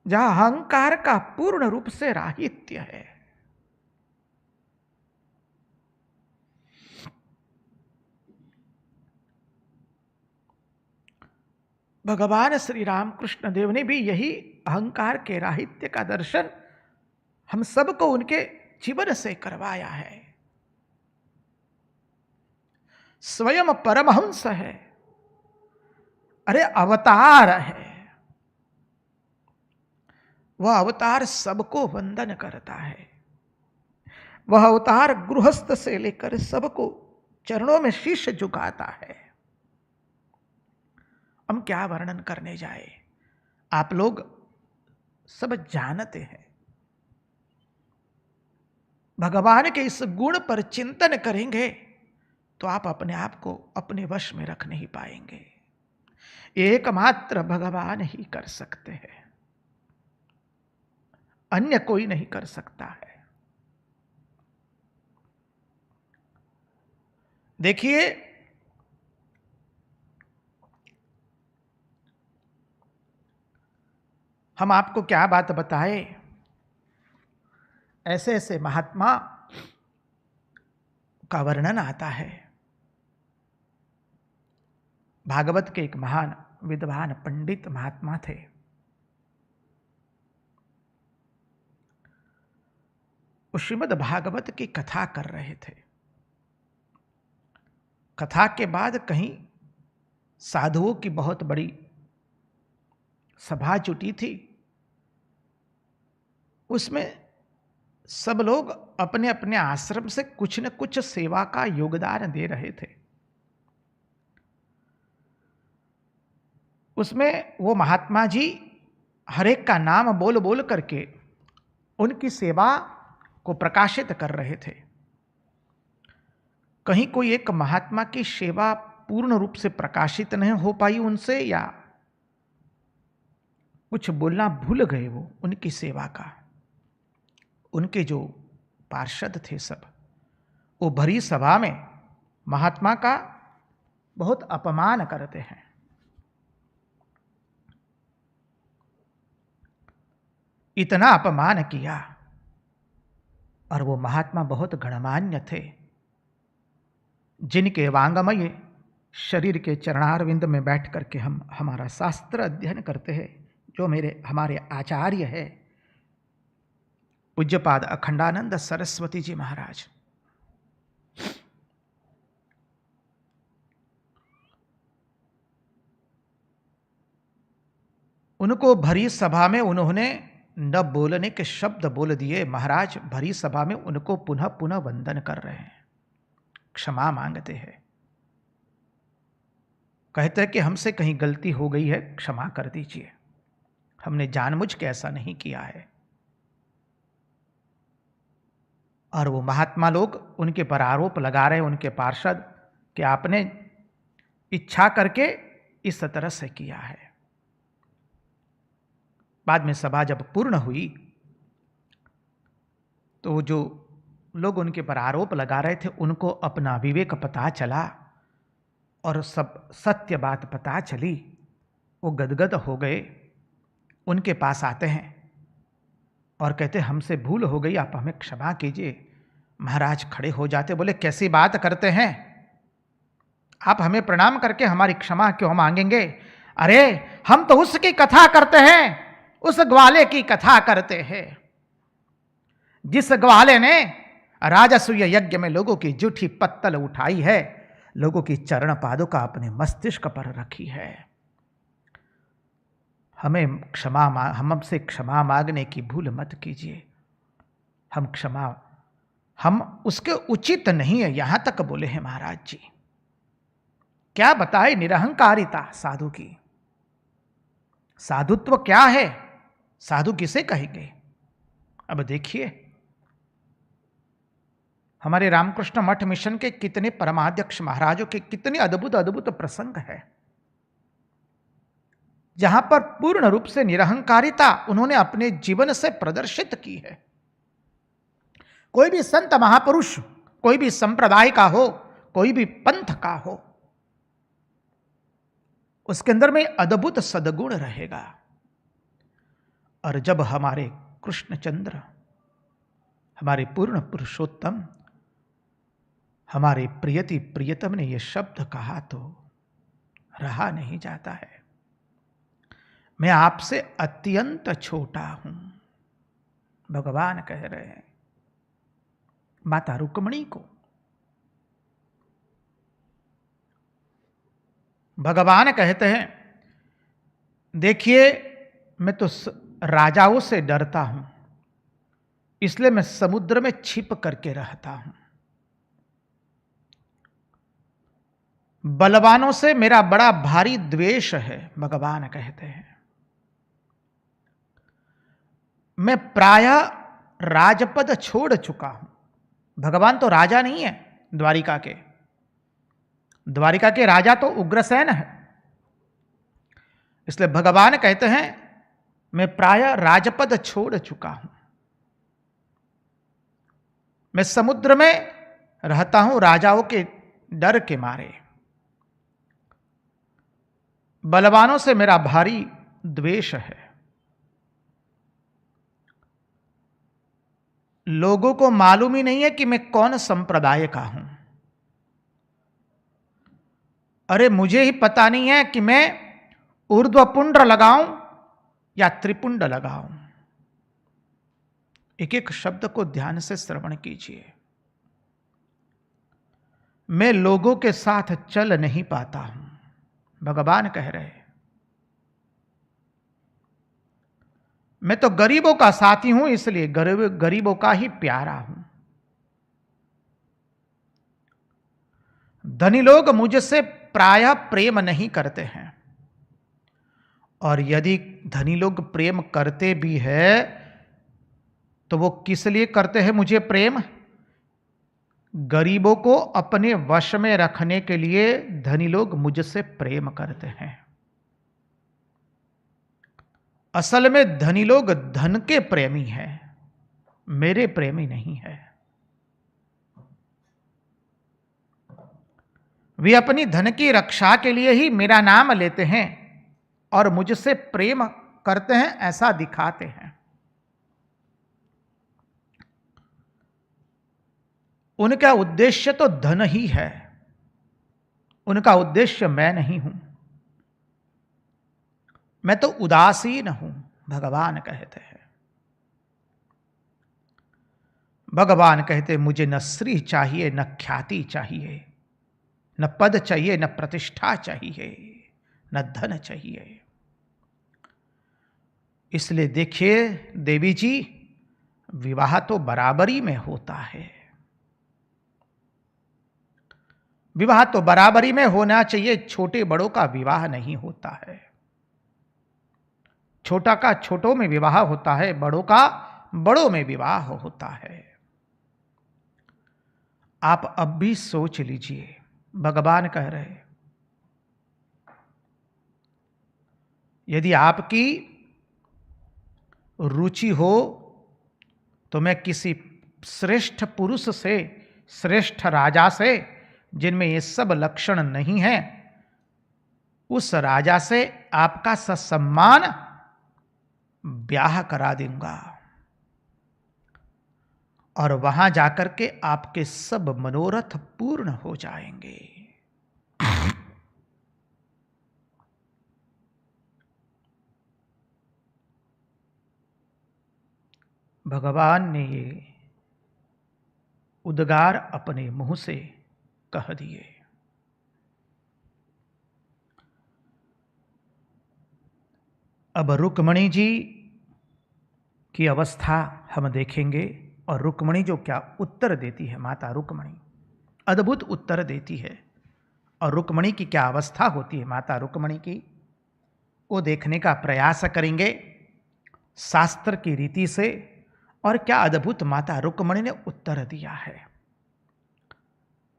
जहां अहंकार का पूर्ण रूप से राहित्य है। भगवान श्री रामकृष्ण देव ने भी यही अहंकार के राहित्य का दर्शन हम सबको उनके जीवन से करवाया है। स्वयं परमहंस है, अरे अवतार है। वह अवतार सबको वंदन करता है। वह अवतार गृहस्थ से लेकर सबको चरणों में शीश झुकाता है। हम क्या वर्णन करने जाए, आप लोग सब जानते हैं। भगवान के इस गुण पर चिंतन करेंगे तो आप अपने आप को अपने वश में रख नहीं पाएंगे। एकमात्र भगवान ही कर सकते हैं, अन्य कोई नहीं कर सकता है। देखिए, हम आपको क्या बात बताए, ऐसे ऐसे महात्मा का वर्णन आता है। भागवत के एक महान विद्वान पंडित महात्मा थे। वो श्रीमद् भागवत की कथा कर रहे थे। कथा के बाद कहीं साधुओं की बहुत बड़ी सभा जुटी थी। उसमें सब लोग अपने अपने आश्रम से कुछ न कुछ सेवा का योगदान दे रहे थे। उसमें वो महात्मा जी हर एक का नाम बोल बोल करके उनकी सेवा को प्रकाशित कर रहे थे। कहीं कोई एक महात्मा की सेवा पूर्ण रूप से प्रकाशित नहीं हो पाई उनसे, या कुछ बोलना भूल गए वो उनकी सेवा का। उनके जो पार्षद थे सब, वो भरी सभा में महात्मा का बहुत अपमान करते हैं। इतना अपमान किया, और वो महात्मा बहुत गणमान्य थे, जिनके वांगमय शरीर के चरणारविंद में बैठ करके हम हमारा शास्त्र अध्ययन करते हैं। जो हमारे आचार्य है पूज्यपाद अखंडानंद सरस्वती जी महाराज। उनको भरी सभा में उन्होंने न बोलने के शब्द बोल दिए। महाराज भरी सभा में उनको पुनः पुनः वंदन कर रहे हैं, क्षमा मांगते हैं, कहते हैं कि हमसे कहीं गलती हो गई है, क्षमा कर दीजिए, हमने जानबूझ के ऐसा नहीं किया है। और वो महात्मा लोग उनके पर आरोप लगा रहे हैं, उनके पार्षद, कि आपने इच्छा करके इस तरह से किया है। बाद में सभा जब पूर्ण हुई तो जो लोग उनके पर आरोप लगा रहे थे उनको अपना विवेक पता चला और सब सत्य बात पता चली। वो गदगद हो गए, उनके पास आते हैं और कहते हमसे भूल हो गई, आप हमें क्षमा कीजिए। महाराज खड़े हो जाते, बोले कैसी बात करते हैं आप, हमें प्रणाम करके हमारी क्षमा क्यों मांगेंगे? अरे हम तो उसकी कथा करते हैं, उस ग्वाले की कथा करते हैं जिस ग्वाले ने राजसूय यज्ञ में लोगों की जूठी पत्तल उठाई है, लोगों की चरण पादुका अपने मस्तिष्क पर रखी है। हमसे क्षमा मांगने की भूल मत कीजिए। हम उसके उचित नहीं है, यहां तक बोले हैं महाराज जी। क्या बताए निरहंकारिता साधु की। साधुत्व क्या है? साधु किसे कहेंगे? अब देखिए, हमारे रामकृष्ण मठ मिशन के कितने परमाध्यक्ष महाराजों के कितने अद्भुत अद्भुत प्रसंग है, जहां पर पूर्ण रूप से निरहंकारिता उन्होंने अपने जीवन से प्रदर्शित की है। कोई भी संत महापुरुष, कोई भी संप्रदाय का हो, कोई भी पंथ का हो, उसके अंदर में अद्भुत सद्गुण रहेगा। और जब हमारे कृष्णचंद्र, हमारे पूर्ण पुरुषोत्तम, हमारे प्रियति प्रियतम ने यह शब्द कहा तो रहा नहीं जाता है, मैं आपसे अत्यंत छोटा हूं, भगवान कह रहे हैं माता रुक्मिणी को। भगवान कहते हैं, देखिए मैं तो राजाओं से डरता हूं, इसलिए मैं समुद्र में छिप करके रहता हूं। बलवानों से मेरा बड़ा भारी द्वेष है, भगवान कहते हैं। मैं प्रायः राजपद छोड़ चुका हूं। भगवान तो राजा नहीं है द्वारिका के। द्वारिका के राजा तो उग्रसेन है। इसलिए भगवान कहते हैं मैं प्रायः राजपद छोड़ चुका हूं। मैं समुद्र में रहता हूं राजाओं के डर के मारे। बलवानों से मेरा भारी द्वेष है। लोगों को मालूम ही नहीं है कि मैं कौन संप्रदाय का हूं। अरे मुझे ही पता नहीं है कि मैं ऊर्ध्वपुंड लगाऊं या त्रिपुंड लगाऊं। एक एक शब्द को ध्यान से श्रवण कीजिए। मैं लोगों के साथ चल नहीं पाता हूं, भगवान कह रहे हैं। मैं तो गरीबों का साथी हूं, इसलिए गरीबों का ही प्यारा हूं। धनी लोग मुझसे प्रायः प्रेम नहीं करते हैं, और यदि धनी लोग प्रेम करते भी है तो वो किस लिए करते हैं मुझे प्रेम? गरीबों को अपने वश में रखने के लिए धनी लोग मुझसे प्रेम करते हैं। असल में धनी लोग धन के प्रेमी हैं, मेरे प्रेमी नहीं है। वे अपनी धन की रक्षा के लिए ही मेरा नाम लेते हैं और मुझसे प्रेम करते हैं, ऐसा दिखाते हैं। उनका उद्देश्य तो धन ही है, उनका उद्देश्य मैं नहीं हूं। मैं तो उदासीन हूं, भगवान कहते हैं। भगवान कहते मुझे न श्री चाहिए, न ख्याति चाहिए, न पद चाहिए, न प्रतिष्ठा चाहिए, न धन चाहिए। इसलिए देखिए देवी जी, विवाह तो बराबरी में होता है। विवाह तो बराबरी में होना चाहिए, छोटे बड़ों का विवाह नहीं होता है। छोटा का छोटों में विवाह होता है, बड़ों का बड़ों में विवाह होता है। आप अब भी सोच लीजिए, भगवान कह रहे यदि आपकी रुचि हो तो मैं किसी श्रेष्ठ पुरुष से, श्रेष्ठ राजा से, जिनमें ये सब लक्षण नहीं है, उस राजा से आपका ससम्मान ब्याह करा दूंगा, और वहां जाकर के आपके सब मनोरथ पूर्ण हो जाएंगे। भगवान ने ये उद्गार अपने मुंह से कह दिए। अब रुक्मिणी जी की अवस्था हम देखेंगे, और रुक्मिणी जो क्या उत्तर देती है, माता रुक्मिणी अद्भुत उत्तर देती है। और रुक्मिणी की क्या अवस्था होती है, माता रुक्मिणी की? वो देखने का प्रयास करेंगे शास्त्र की रीति से। और क्या अद्भुत माता रुक्मणी ने उत्तर दिया है।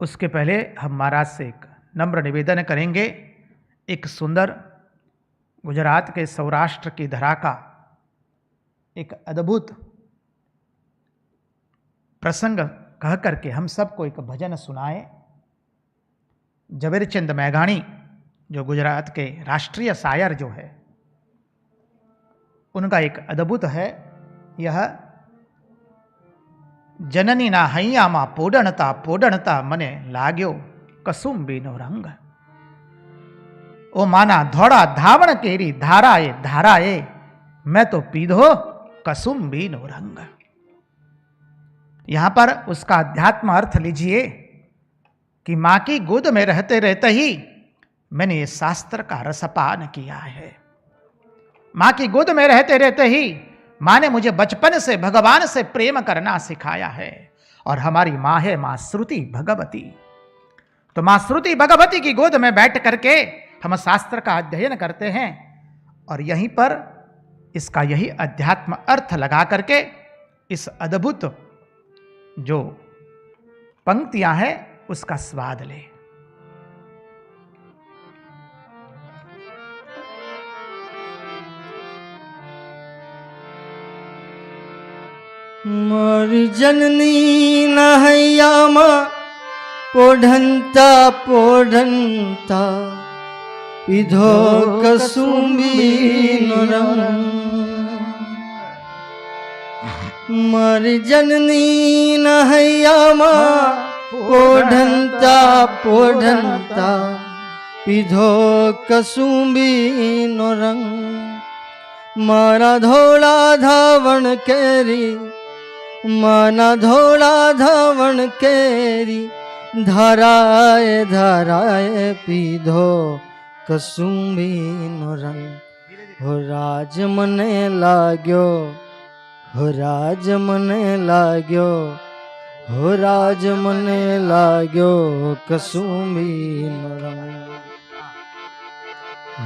उसके पहले हम महाराज से एक नम्र निवेदन करेंगे। एक सुंदर गुजरात के सौराष्ट्र की धरा का एक अद्भुत प्रसंग कह करके हम सबको एक भजन सुनाए। झवेरचंद मेघाणी जो गुजरात के राष्ट्रीय शायर जो है, उनका एक अद्भुत है यह, जननी ना हैयामा पोडणता पोडणता मने लाग्यो कसुंबीनो रंग। ओ माना धोड़ा धावण केरी धाराए धाराए, मैं तो पीधो कसुंबीनो रंग। यहां पर उसका अध्यात्म अर्थ लीजिए कि मां की गोद में रहते रहते ही मैंने ये शास्त्र का रसपान किया है। मां की गोद में रहते रहते ही मां ने मुझे बचपन से भगवान से प्रेम करना सिखाया है। और हमारी मां है मां श्रुति भगवती। तो मां श्रुति भगवती की गोद में बैठ करके हम शास्त्र का अध्ययन करते हैं और यहीं पर इसका यही अध्यात्म अर्थ लगा करके इस अद्भुत जो पंक्तियां हैं उसका स्वाद ले। मारी जननी नहैयामा पोढ़ंता पोढ़ंता विधो कसुंबीनो रंग। मारी जननी नहैयामा पोढ़ंता पोढ़ंता विधो कसुंबीनो रंग। मारा धोला धावण केरी माना धोला धावण केरी, धाराए धाराए पीधो कसुंबीनो रंग। हो राज मने लाग्यो हो राज मने लाग्यो हो राज मने लाग्यो कसुंबीनो रंग।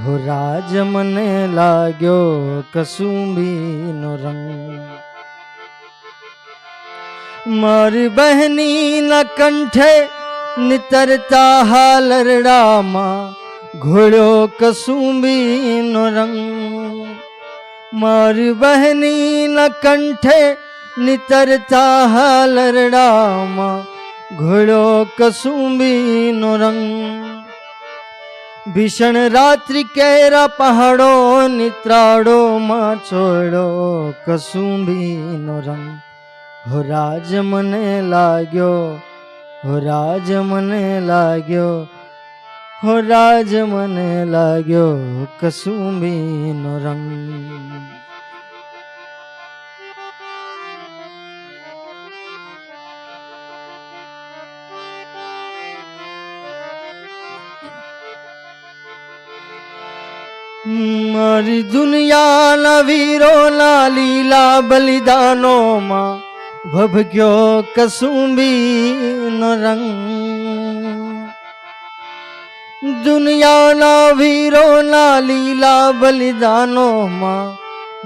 हो राज मने लाग्यो कसुंबीनो रंग। मारी बहनी न कंठे नितरता हालरड़ा मां घोड़ो कसुंबीनो रंग। मारी बहनी न कंठे नितरता हालरड़ा मां घोड़ो कसुंबीनो रंग। भीषण रात्रि केरा पहाड़ो नित्राड़ो मां छोड़ो कसुंबीनो रंग। हो राज मने लाग्यो हो राज मने लाग्यो हो राज मने लाग्यो कसुंबीनो रंग। मारी दुनिया ना वीरो ना लीला बलिदानो मां भभक्यो कसुंबीनो रंग। दुनिया ना वीरो ना लीला बलिदानो मां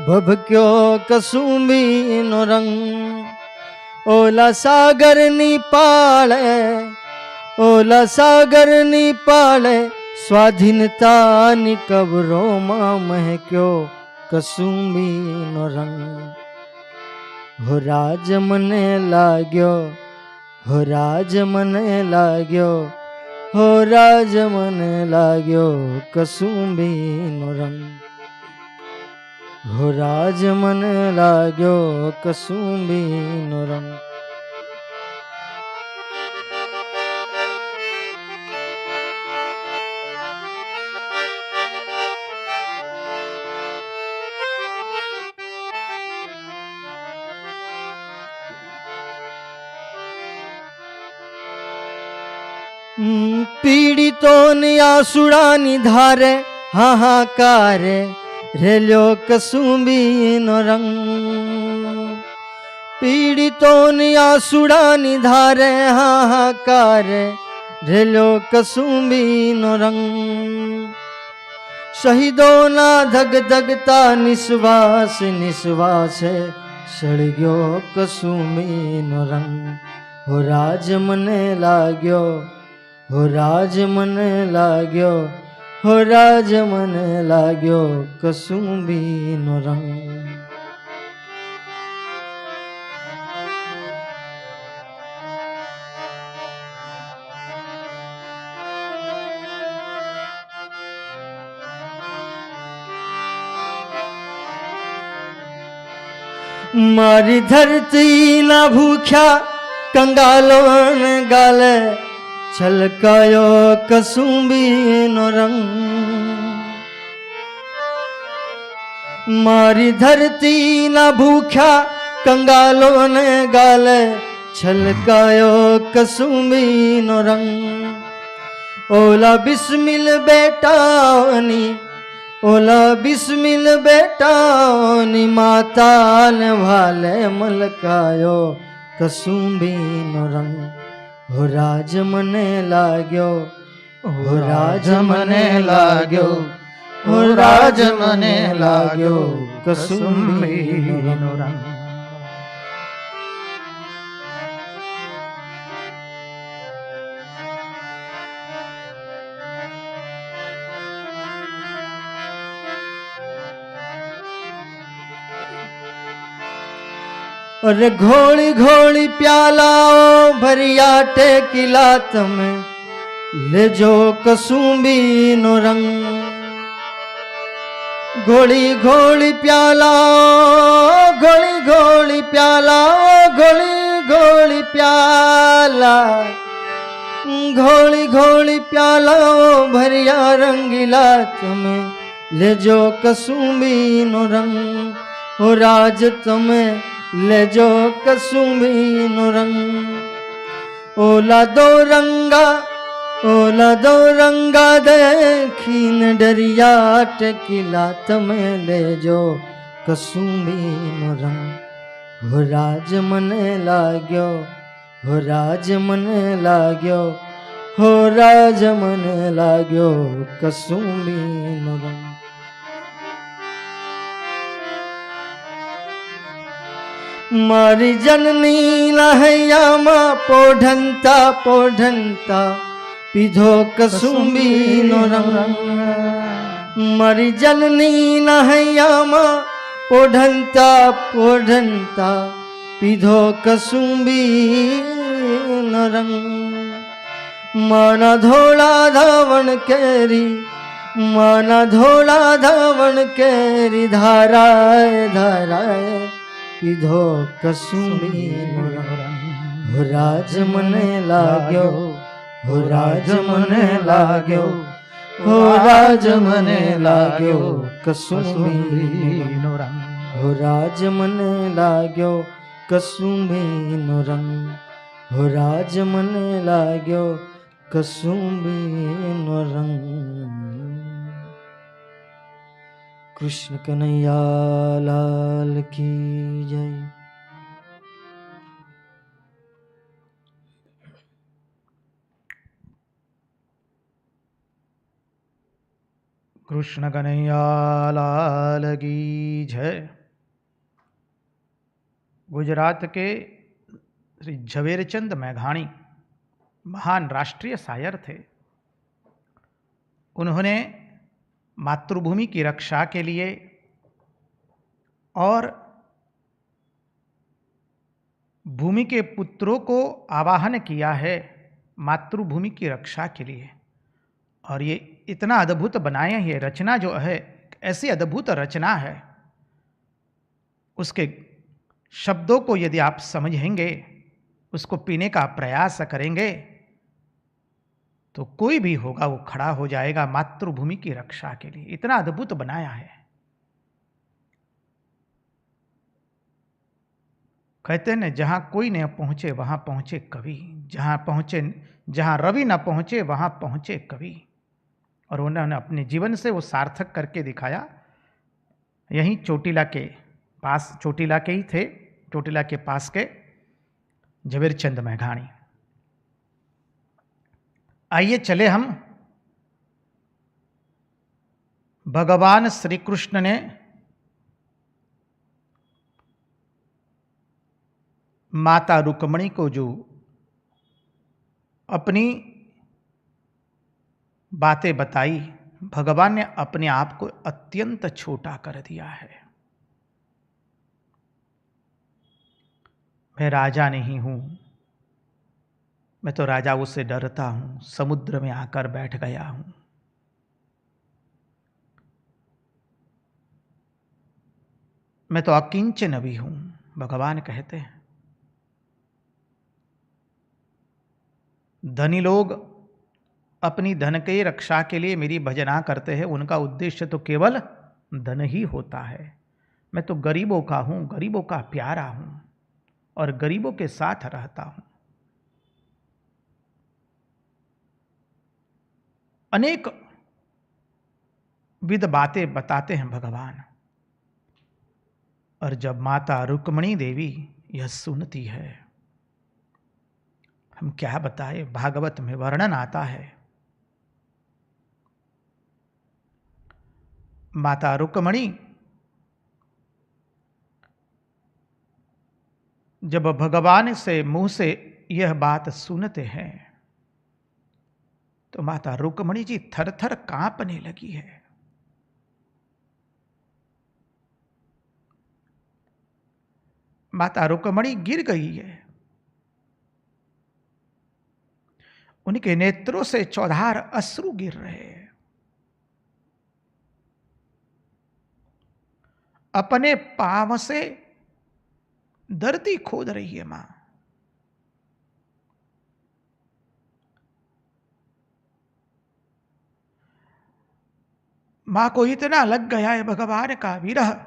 भभक्यो कसुंबीनो रंग। ओला सागर नी पाले ओला सागर नी पाले, स्वाधीनता नी कब्रो मां महक्यो कसुंबीनो रंग। हो राज मने लाग्यो हो राज मने लाग्यो हो राज मने लाग्यो कसुंबीनो रंग। हो राज मने लाग्यो कसुंबीनो रंग। पीड़ितों ने आसुड़ा निधारे हाहाकारे रेलो कसुंबीनो रंग। पीड़ितों ने आसुड़ा निधारे हाहाकारे रेलो कसुंबीनो रंग। शहीदों ना धग धगता निश्वास निश्वास सड़ गयो कसुमीनो रंग हो राज मने लाग्यो हो राज मने लाग्यो हो राज मने लाग्यो कसुंबीनो रंग। मारी धरती ना भूख्या कंगालों ने गाले छलकायो कसुंबीनो रंग। मारी धरती ना भूख्या कंगालों ने गाले छलकायो कसुंबीनो रंग। ओला बिस्मिल बेटानी ओला बिस्मिल बेटानी माता ने भाले मलकायो कसुंबीनो रंग हो राज मने लाग्यो हो राज मने लाग्यो हो राज मने लाग्यो कसुंबीनो रंग। और घोड़ी घोड़ी प्यालाओ भरिया टेकिला तमें ले जो कसुंबीनो रंग। घोड़ी घोड़ी प्यालाओ घोड़ी घोड़ी प्यालाओ घोड़ी घोड़ी प्याला घोड़ी घोड़ी प्यालाओ भरिया रंगीला तमें ले जो कसुंबीनो रंग हो राज तमें ले जो कसुंबीनो रंग। ओला दो रंगा देखीन डरिया टेकिला तमें ले जो कसुंबीनो रंग हो राज मने लाग्यो हो राज मने लाग्यो हो राज मने लाग्यो कसुंबीनो रंग। मारी जननी नहैया माँ पोढ़ंता पोढ़ंता पीधो कसुंबीनो रंग। मारी जननी नहैया माँ पोढ़ंता पोढ़ंता पीधो कसुंबीनो रंग। माना धोला धावण केरी माना धोला धावण केरी धाराए धाराए पीधो कसुंबीनो रंग हो राज मने लाग्यो हो राज मने लाग्यो हो राज मने लाग्यो कसुंबीनो रंग हो राज मने लाग्यो कसुंबीनो रंग हो राज मने लाग्यो कसुंबीनो रंग। कृष्ण कन्हैया लाल की जय। कृष्ण कन्हैया लाल की जय। गुजरात के श्री झवेरचंद मेघाणी महान राष्ट्रीय शायर थे। उन्होंने मातृभूमि की रक्षा के लिए और भूमि के पुत्रों को आवाहन किया है मातृभूमि की रक्षा के लिए। और ये इतना अद्भुत बनाए, ये रचना जो है ऐसी अद्भुत रचना है, उसके शब्दों को यदि आप समझेंगे, उसको पीने का प्रयास करेंगे, तो कोई भी होगा वो खड़ा हो जाएगा मातृभूमि की रक्षा के लिए। इतना अद्भुत बनाया है। कहते हैं ना, जहां कोई न पहुंचे वहां पहुंचे कवि, जहां रवि न पहुंचे वहां पहुंचे कवि। और उन्होंने अपने जीवन से वो सार्थक करके दिखाया। यहीं चोटिला के पास, चोटिला के ही थे, चोटिला के पास के झवेरचंद मेघाणी। आइए चले हम भगवान श्री कृष्ण ने माता रुक्मिणी को जो अपनी बातें बताई, भगवान ने अपने आप को अत्यंत छोटा कर दिया है। मैं राजा नहीं हूं, मैं तो राजाओं से डरता हूं, समुद्र में आकर बैठ गया हूं। मैं तो अकिंचन भी हूं, भगवान कहते हैं। धनी लोग अपनी धन की रक्षा के लिए मेरी भजना करते हैं, उनका उद्देश्य तो केवल धन ही होता है। मैं तो गरीबों का हूं, गरीबों का प्यारा हूं और गरीबों के साथ रहता हूं। अनेक विध बातें बताते हैं भगवान। और जब माता रुक्मिणी देवी यह सुनती है, हम क्या बताएं, भागवत में वर्णन आता है। माता रुक्मिणी जब भगवान से मुंह से यह बात सुनते हैं तो माता रुक्मिणी जी थर थर कांपने लगी है। माता रुक्मिणी गिर गई है। उनके नेत्रों से चौधार अश्रु गिर रहे हैं। अपने पांव से धरती खोद रही है मां। मां को इतना लग गया है भगवान का विरह,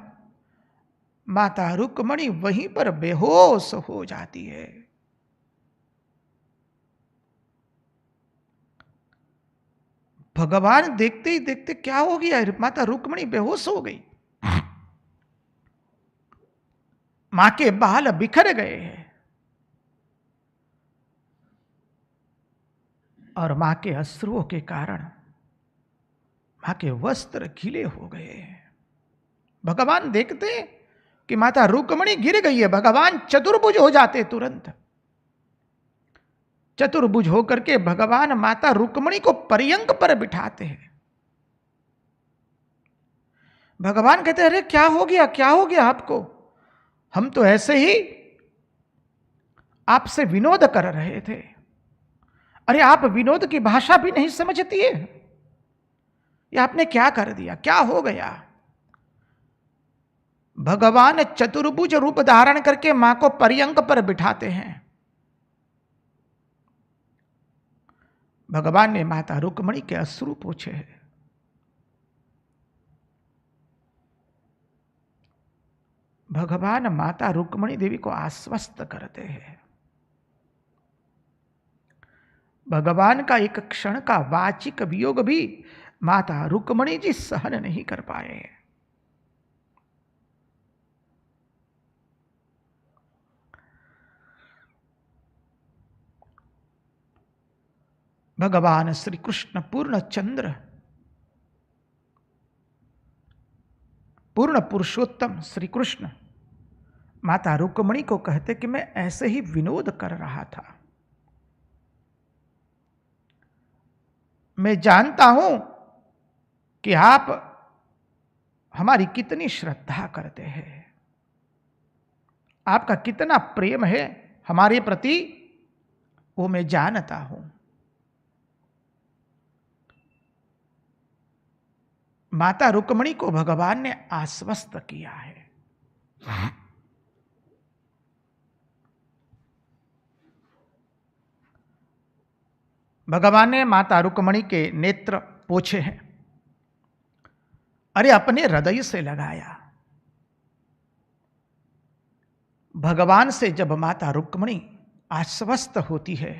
माता रुक्मिणी वहीं पर बेहोश हो जाती है। भगवान देखते ही देखते क्या हो गया, माता रुक्मिणी बेहोश हो गई। मां के बाल बिखर गए हैं और मां के अश्रुओं के कारण मां के वस्त्र गीले हो गए हैं। भगवान देखते कि माता रुक्मिणी गिर गई है, भगवान चतुर्भुज हो जाते तुरंत। चतुर्भुज होकर के भगवान माता रुक्मिणी को पर्यंक पर बिठाते हैं। भगवान कहते हैं, अरे क्या हो गया, क्या हो गया आपको? हम तो ऐसे ही आपसे विनोद कर रहे थे। अरे आप विनोद की भाषा भी नहीं समझती है, ये आपने क्या कर दिया, क्या हो गया? भगवान चतुर्भुज रूप धारण करके मां को पर्यंक पर बिठाते हैं। भगवान ने माता रुक्मिणी के अश्रु पोंछे हैं। भगवान माता रुक्मिणी देवी को आश्वस्त करते हैं। भगवान का एक क्षण का वाचिक वियोग भी माता रुक्मिणी जी सहन नहीं कर पाए। भगवान श्री कृष्ण पूर्ण चंद्र, पूर्ण पुरुषोत्तम श्री कृष्ण माता रुक्मिणी को कहते कि मैं ऐसे ही विनोद कर रहा था। मैं जानता हूं कि आप हमारी कितनी श्रद्धा करते हैं, आपका कितना प्रेम है हमारे प्रति, वो मैं जानता हूं। माता रुक्मिणी को भगवान ने आश्वस्त किया है। भगवान ने माता रुक्मिणी के नेत्र पोछे हैं, अरे अपने हृदय से लगाया। भगवान से जब माता रुक्मिणी आश्वस्त होती है,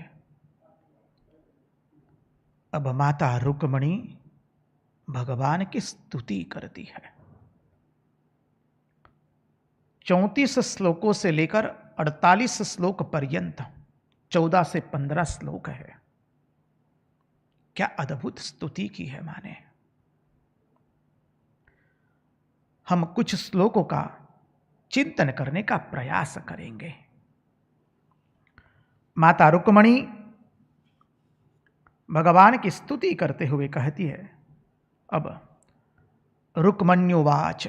अब माता रुक्मिणी भगवान की स्तुति करती है। 34 श्लोकों से लेकर 48 श्लोक पर्यंत 14 से 15 श्लोक है। क्या अद्भुत स्तुति की है माने। हम कुछ श्लोकों का चिंतन करने का प्रयास करेंगे। माता रुक्मणी भगवान की स्तुति करते हुए कहती है। अब रुक्मण्युवाच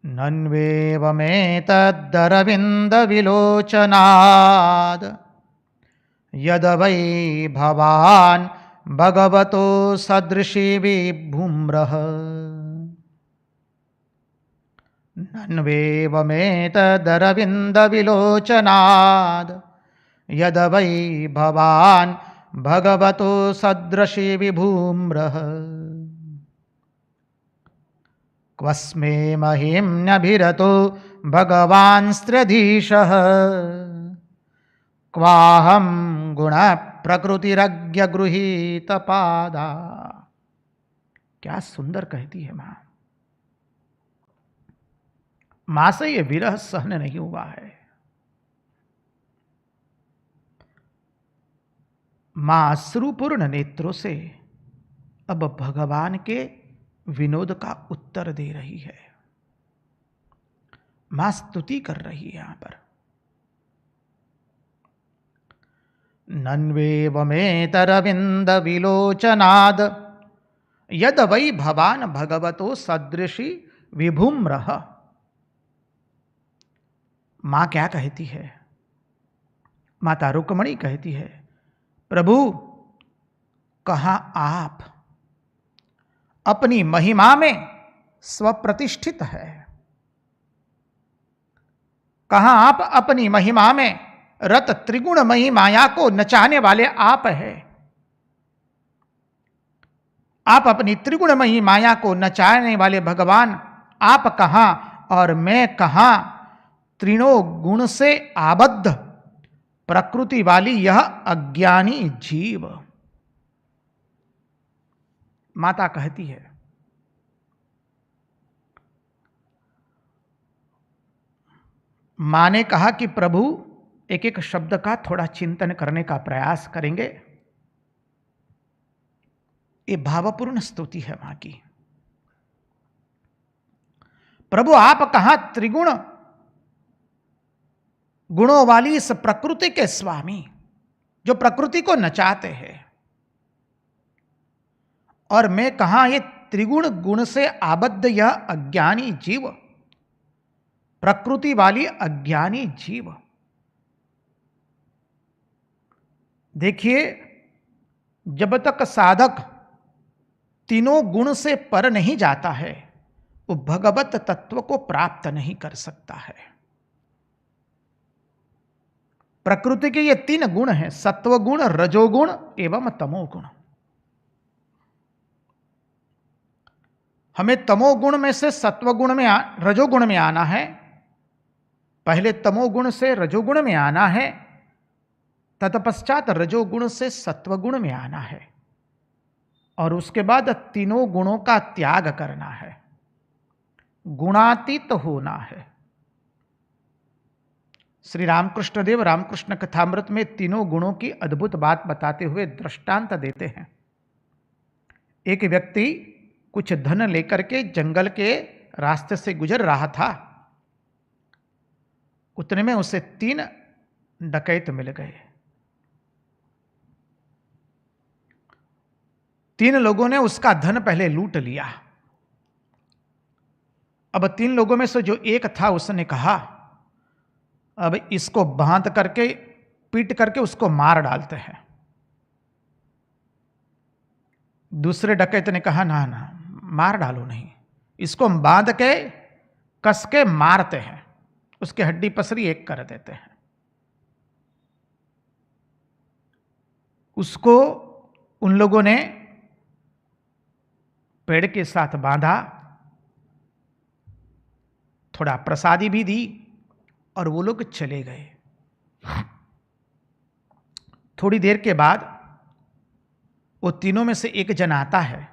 नन्वेवमेतदरविन्दविलोचनाद् यद वै भवान् भगवतो सदृशी विभुम्रः नन्वेवमेतदरविन्दविलोचनाद् यद वै भवान् भगवतो सदृशी विभुम्रः क्वस्मे महिम्न्यभिरतो भगवान्स्त्र्यधीशः क्वाहं गुणप्रकृतिरज्ञगृहीतपादा। क्या सुंदर कहती है माँ। माँ से ये विरह सहन नहीं हुआ है। माँ अश्रुपूर्ण नेत्रों से अब भगवान के विनोद का उत्तर दे रही है। मां स्तुति कर रही है यहां पर। नन्वेवमेतरविंद विलोचनाद यद वै भवान भगवतो सदृशी विभुम्रः। मां क्या कहती है? माता रुक्मणी कहती है, प्रभु कहां आप अपनी महिमा में स्वप्रतिष्ठित है, कहां आप अपनी महिमा में रत त्रिगुणमयी माया को नचाने वाले आप हैं। आप अपनी त्रिगुणमयी माया को नचाने वाले भगवान आप कहां और मैं कहां? त्रिणों गुण से आबद्ध प्रकृति वाली यह अज्ञानी जीव। माता कहती है, मां ने कहा कि प्रभु एक एक शब्द का थोड़ा चिंतन करने का प्रयास करेंगे। ये भावपूर्ण स्तुति है मां की। प्रभु आप कहां त्रिगुण गुणों वाली इस प्रकृति के स्वामी, जो प्रकृति को नचाते हैं, और मैं कहां ये त्रिगुण गुण से आबद्ध यह अज्ञानी जीव, प्रकृति वाली अज्ञानी जीव। देखिए, जब तक साधक तीनों गुण से पर नहीं जाता है, वो भगवत तत्व को प्राप्त नहीं कर सकता है। प्रकृति के ये तीन गुण हैं, सत्वगुण, रजोगुण एवं तमोगुण। हमें तमोगुण में से सत्वगुण में रजोगुण में आना है, पहले तमोगुण से रजोगुण में आना है, तत्पश्चात रजोगुण से सत्वगुण में आना है, और उसके बाद तीनों गुणों का त्याग करना है, गुणातीत होना है। श्री रामकृष्ण देव रामकृष्ण कथामृत में तीनों गुणों की अद्भुत बात बताते हुए दृष्टांत देते हैं। एक व्यक्ति कुछ धन लेकर के जंगल के रास्ते से गुजर रहा था। उतने में उसे 3 डकैत मिल गए। 3 लोगों ने उसका धन पहले लूट लिया। अब 3 लोगों में से जो एक था, उसने कहा अब इसको बांध करके पीट करके उसको मार डालते हैं। दूसरे डकैत ने कहा ना ना, मार डालो नहीं, इसको बांध के कस के मारते हैं, उसके हड्डी पसरी एक कर देते हैं। उसको उन लोगों ने पेड़ के साथ बांधा, थोड़ा प्रसादी भी दी, और वो लोग चले गए। थोड़ी देर के बाद वो तीनों में से एक जन आता है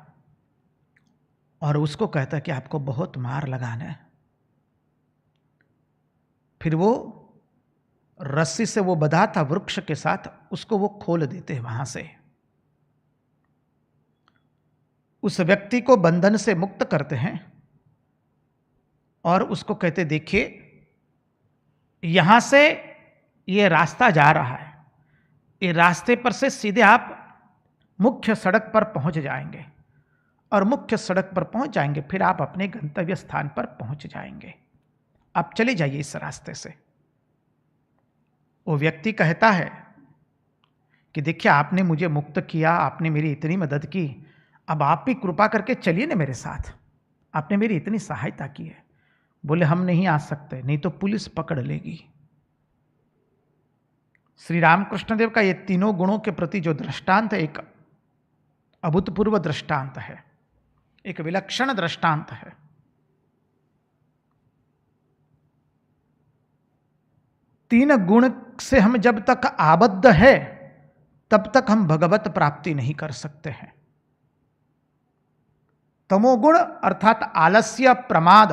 और उसको कहता है कि आपको बहुत मार लगाना है। फिर वो रस्सी से वो बंधा था वृक्ष के साथ, उसको वो खोल देते हैं वहां से। उस व्यक्ति को बंधन से मुक्त करते हैं और उसको कहते, देखिए यहां से ये रास्ता जा रहा है, ये रास्ते पर से सीधे आप मुख्य सड़क पर पहुंच जाएंगे और मुख्य सड़क पर पहुंच जाएंगे, फिर आप अपने गंतव्य स्थान पर पहुंच जाएंगे, आप चले जाइए इस रास्ते से। वो व्यक्ति कहता है कि देखिए आपने मुझे मुक्त किया, आपने मेरी इतनी मदद की, अब आप भी कृपा करके चलिए ना मेरे साथ, आपने मेरी इतनी सहायता की है। बोले हम नहीं आ सकते, नहीं तो पुलिस पकड़ लेगी। श्री रामकृष्ण देव का ये तीनों गुणों के प्रति जो दृष्टांत है, एक अभूतपूर्व दृष्टांत है, एक विलक्षण दृष्टांत है। तीन गुण से हम जब तक आबद्ध है तब तक हम भगवत प्राप्ति नहीं कर सकते हैं। तमोगुण अर्थात आलस्य, प्रमाद,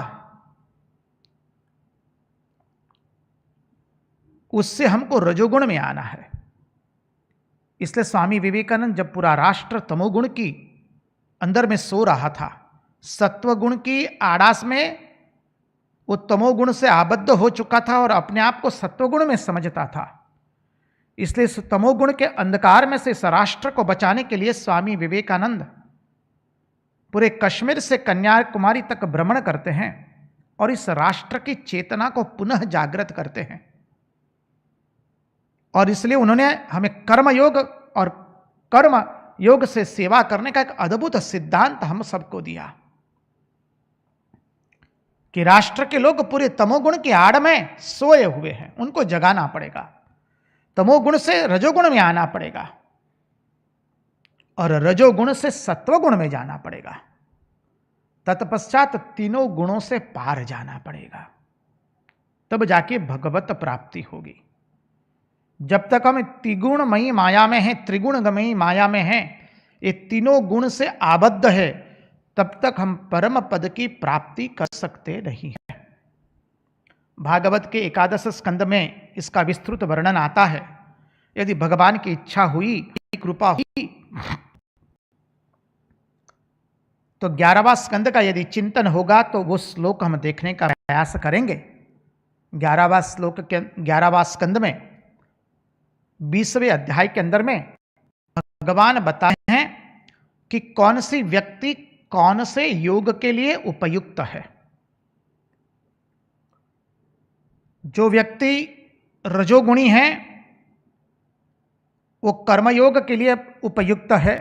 उससे हमको रजोगुण में आना है। इसलिए स्वामी विवेकानंद जब पूरा राष्ट्र तमोगुण की अंदर में सो रहा था, सत्वगुण की आड़ास में वो तमोगुण से आबद्ध हो चुका था और अपने आप को सत्वगुण में समझता था। इसलिए इस तमोगुण के अंधकार में से इस राष्ट्र को बचाने के लिए स्वामी विवेकानंद पूरे कश्मीर से कन्याकुमारी तक भ्रमण करते हैं और इस राष्ट्र की चेतना को पुनः जागृत करते हैं। और इसलिए उन्होंने हमें कर्मयोग और कर्म योग से सेवा करने का एक अद्भुत सिद्धांत हम सबको दिया कि राष्ट्र के लोग पूरे तमोगुण की आड़ में सोए हुए हैं, उनको जगाना पड़ेगा, तमोगुण से रजोगुण में आना पड़ेगा और रजोगुण से सत्वगुण में जाना पड़ेगा, तत्पश्चात तीनों गुणों से पार जाना पड़ेगा, तब जाके भगवत प्राप्ति होगी। जब तक हम त्रिगुणमयी माया में हैं, त्रिगुणमयी माया में हैं, ये तीनों गुण से आबद्ध है, तब तक हम परम पद की प्राप्ति कर सकते नहीं हैं। भागवत के 11 स्कंद में इसका विस्तृत वर्णन आता है। यदि भगवान की इच्छा हुई, कृपा हुई, तो 11वां स्कंद का यदि चिंतन होगा तो वो श्लोक हम देखने का प्रयास करेंगे। 11वां स्कंद में 20वें अध्याय के अंदर में भगवान बताते हैं कि कौन सी व्यक्ति कौन से योग के लिए उपयुक्त है। जो व्यक्ति रजोगुणी है वो कर्मयोग के लिए उपयुक्त है।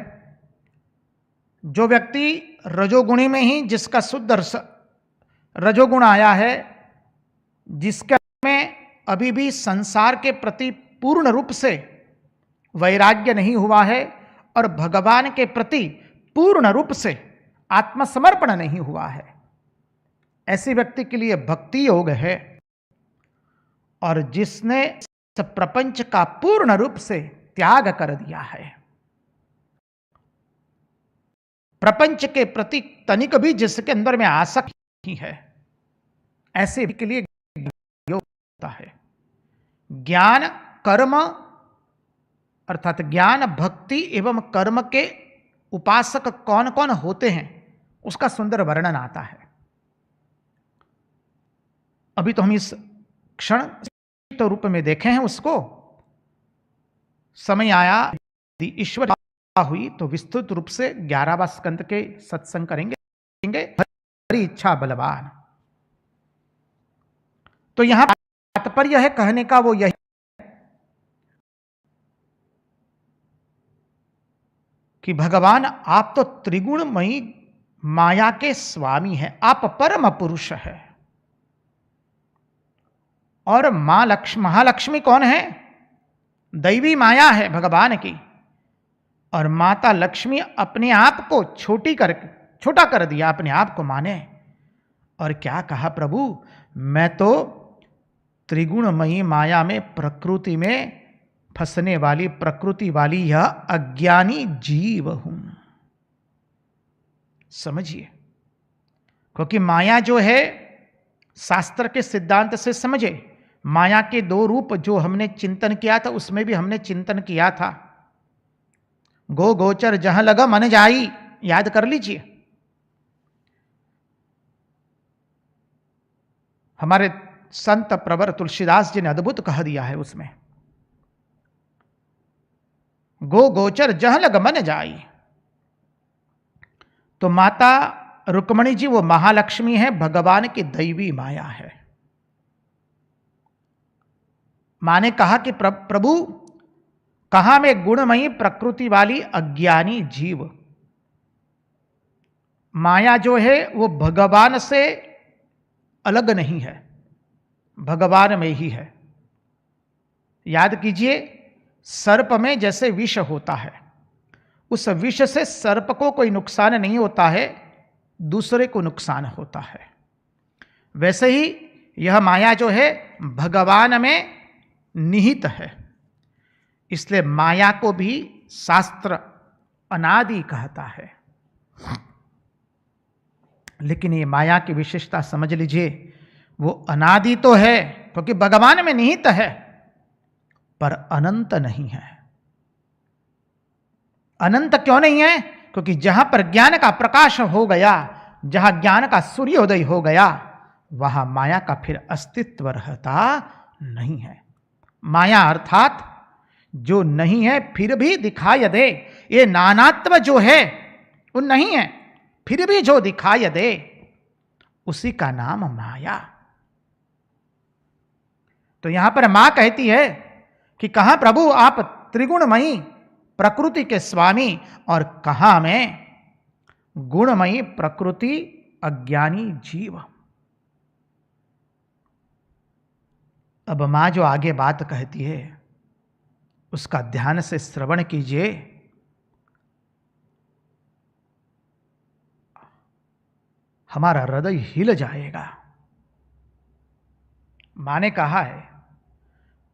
जो व्यक्ति रजोगुणी में ही, जिसका शुद्ध रजोगुण आया है, जिसके में अभी भी संसार के प्रति पूर्ण रूप से वैराग्य नहीं हुआ है और भगवान के प्रति पूर्ण रूप से आत्मसमर्पण नहीं हुआ है, ऐसे व्यक्ति के लिए भक्ति योग है। और जिसने प्रपंच का पूर्ण रूप से त्याग कर दिया है, प्रपंच के प्रति तनिक भी जिसके अंदर में आसक्ति नहीं है, ऐसे के लिए योग होता है। ज्ञान, कर्म अर्थात ज्ञान, भक्ति एवं कर्म के उपासक कौन कौन होते हैं उसका सुंदर वर्णन आता है। अभी तो हम इस क्षण तो रूप में देखे हैं उसको। समय आया यदि ईश्वर हुई तो विस्तृत रूप से 11वां स्कंद के सत्संग करेंगे। हरी इच्छा बलवान। तो यहां तात्पर्य है कहने का वो यही कि भगवान आप तो त्रिगुणमयी माया के स्वामी हैं, आप परम पुरुष है। और महालक्ष्मी कौन है? दैवी माया है भगवान की। और माता लक्ष्मी अपने आप को छोटा कर दिया, अपने आप को माने। और क्या कहा प्रभु, मैं तो त्रिगुणमयी माया में, प्रकृति में फंसने वाली, प्रकृति वाली यह अज्ञानी जीव हूं। समझिए, क्योंकि माया जो है, शास्त्र के सिद्धांत से समझे, माया के दो रूप जो हमने चिंतन किया था, उसमें भी हमने चिंतन किया था। गो गोचर जहां लगा मन जाई, याद कर लीजिए। हमारे संत प्रवर तुलसीदास जी ने अद्भुत कह दिया है उसमें, गो गोचर जह लग मन जाई। तो माता रुक्मणी जी वो महालक्ष्मी है, भगवान की दैवी माया है। मां ने कहा कि प्रभु कहां मैं गुणमयी प्रकृति वाली अज्ञानी जीव, माया जो है वो भगवान से अलग नहीं है, भगवान में ही है। याद कीजिए, सर्प में जैसे विष होता है, उस विष से सर्प को कोई नुकसान नहीं होता है, दूसरे को नुकसान होता है। वैसे ही यह माया जो है भगवान में निहित है, इसलिए माया को भी शास्त्र अनादि कहता है। लेकिन ये माया की विशेषता समझ लीजिए, वो अनादि तो है क्योंकि भगवान में निहित है, पर अनंत नहीं है। अनंत क्यों नहीं है? क्योंकि जहां पर ज्ञान का प्रकाश हो गया, जहां ज्ञान का सूर्योदय हो गया, वहां माया का फिर अस्तित्व रहता नहीं है। माया अर्थात जो नहीं है फिर भी दिखाई दे, ये नानात्व जो है वो नहीं है, फिर भी जो दिखाई दे उसी का नाम माया। तो यहां पर मां कहती है कि कहां प्रभु आप त्रिगुणमयी प्रकृति के स्वामी, और कहां मैं गुणमयी प्रकृति अज्ञानी जीव। अब मां जो आगे बात कहती है उसका ध्यान से श्रवण कीजिए। हमारा हृदय हिल जाएगा। मां ने कहा है,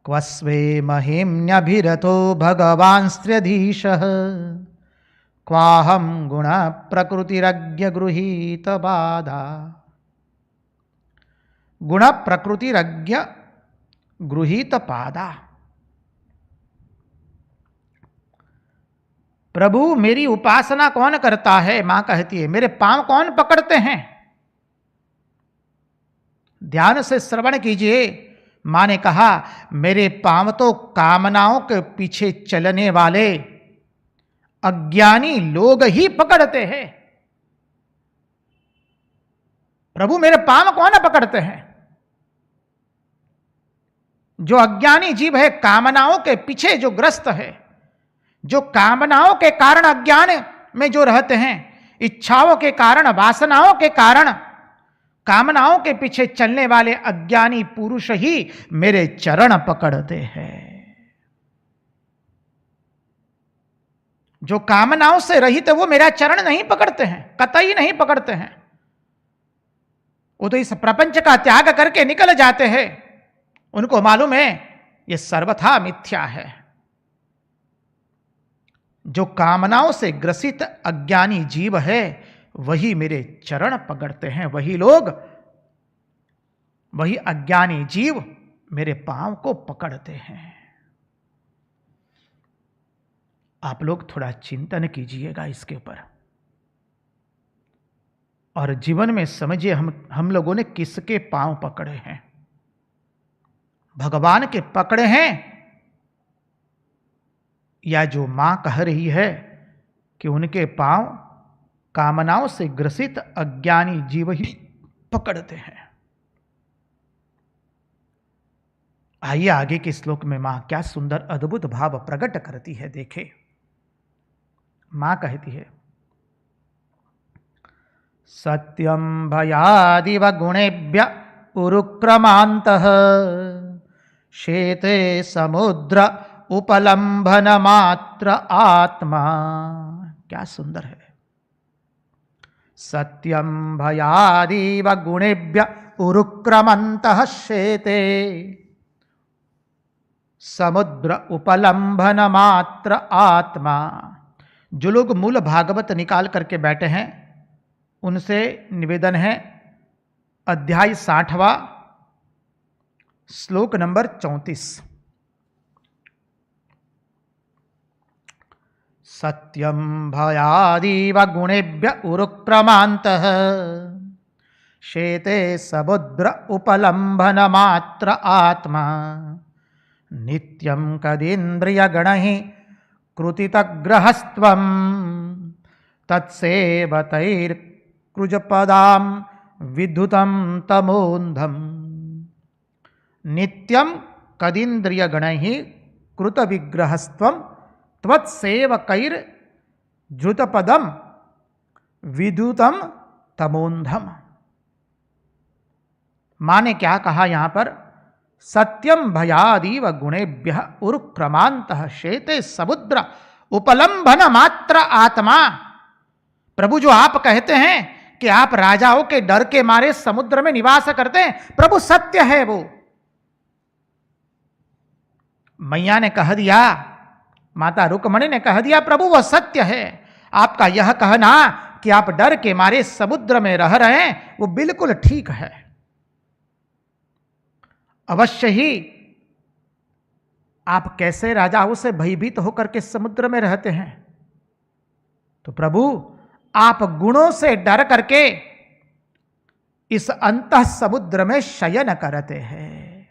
क्वस्वे महिम्न्यभिरतो भगवांस्त्र्यधीशः, क्वाहं गुण प्रकृतिरज्ञ गृहीत बाधा। गुण प्रकृतिरज्ञ गृहीत पादा। प्रभु मेरी उपासना कौन करता है? मां कहती है, मेरे पांव कौन पकड़ते हैं? ध्यान से श्रवण कीजिए। मां ने कहा, मेरे पांव तो कामनाओं के पीछे चलने वाले अज्ञानी लोग ही पकड़ते हैं। प्रभु मेरे पांव कौन पकड़ते हैं? जो अज्ञानी जीव है, कामनाओं के पीछे जो ग्रस्त है, जो कामनाओं के कारण अज्ञान में जो रहते हैं, इच्छाओं के कारण, वासनाओं के कारण कामनाओं के पीछे चलने वाले अज्ञानी पुरुष ही मेरे चरण पकड़ते हैं। जो कामनाओं से रहित है वो मेरा चरण नहीं पकड़ते हैं, कतई नहीं पकड़ते हैं। वो तो इस प्रपंच का त्याग करके निकल जाते हैं। उनको मालूम है ये सर्वथा मिथ्या है। जो कामनाओं से ग्रसित अज्ञानी जीव है वही मेरे चरण पकड़ते हैं। वही लोग, वही अज्ञानी जीव मेरे पांव को पकड़ते हैं। आप लोग थोड़ा चिंतन कीजिएगा इसके ऊपर, और जीवन में समझिए हम लोगों ने किसके पांव पकड़े हैं? भगवान के पकड़े हैं, या जो मां कह रही है कि उनके पांव कामनाओं से ग्रसित अज्ञानी जीव ही पकड़ते हैं? आइए आगे के श्लोक में मां क्या सुंदर अद्भुत भाव प्रकट करती है, देखे। मां कहती है, सत्यम भयादिव गुणेभ्य उरुक्रमांतः, शेते समुद्र उपलंभन मात्र आत्मा। क्या सुंदर है। सत्यम भयादिव गुणेभ्य उरुक्रमंतः, शेते समुद्र उपलंभन मात्र आत्मा। जो लोग मूल भागवत निकाल करके बैठे हैं उनसे निवेदन है, अध्याय 60वां श्लोक नंबर 34। सत्यं भयादीव गुणेभ्य उरुक्रमान्तः शेते समुद्र उपलम्भन मात्र आत्मा नित्यं कदीन्द्रियगणैः कृतितग्रहस्त्वं तत्सेवतैर्कृजपदां विद्युतं तमोन्धं नित्यं कदीन्द्रियगणैः कृतविग्रहस्त्वं त्वत्सेवकैर्धृतपदं विद्युतं तमोन्धम। माने क्या कहा यहां पर? सत्यम भयादीव गुणेभ्यः उरुक्रमान्तः शेते समुद्र उपलंभन मात्र आत्मा। प्रभु जो आप कहते हैं कि आप राजाओं के डर के मारे समुद्र में निवास करते हैं, प्रभु सत्य है वो। मैया ने कह दिया, माता रुक्मणी ने कह दिया, प्रभु वह सत्य है। आपका यह कहना कि आप डर के मारे समुद्र में रह रहे हैं वो बिल्कुल ठीक है। अवश्य ही आप कैसे राजाओं से भयभीत होकर के समुद्र में रहते हैं? तो प्रभु आप गुणों से डर करके इस अंतः समुद्र में शयन करते हैं।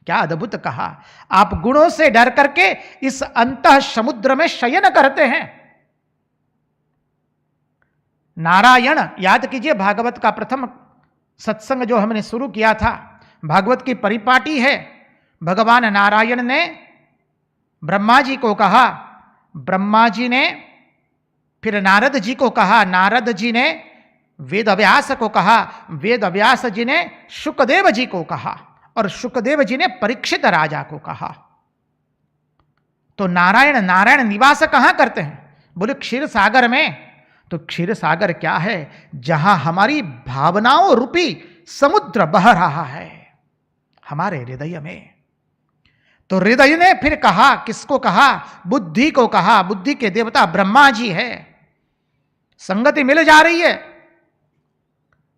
क्या अद्भुत कहा! आप गुणों से डर करके इस अंतः समुद्र में शयन करते हैं। नारायण, याद कीजिए भागवत का प्रथम सत्संग जो हमने शुरू किया था, भागवत की परिपाटी है। भगवान नारायण ने ब्रह्मा जी को कहा, ब्रह्मा जी ने फिर नारद जी को कहा, नारद जी ने वेदव्यास को कहा, वेदव्यास जी ने शुकदेव जी को कहा और शुकदेव जी ने परीक्षित राजा को कहा। तो नारायण नारायण निवास कहां करते हैं? बोले क्षीर सागर में। तो क्षीर सागर क्या है? जहां हमारी भावनाओं रूपी समुद्र बह रहा है, हमारे हृदय में। तो हृदय ने फिर कहा, किसको कहा? बुद्धि को कहा। बुद्धि के देवता ब्रह्मा जी है। संगति मिल जा रही है।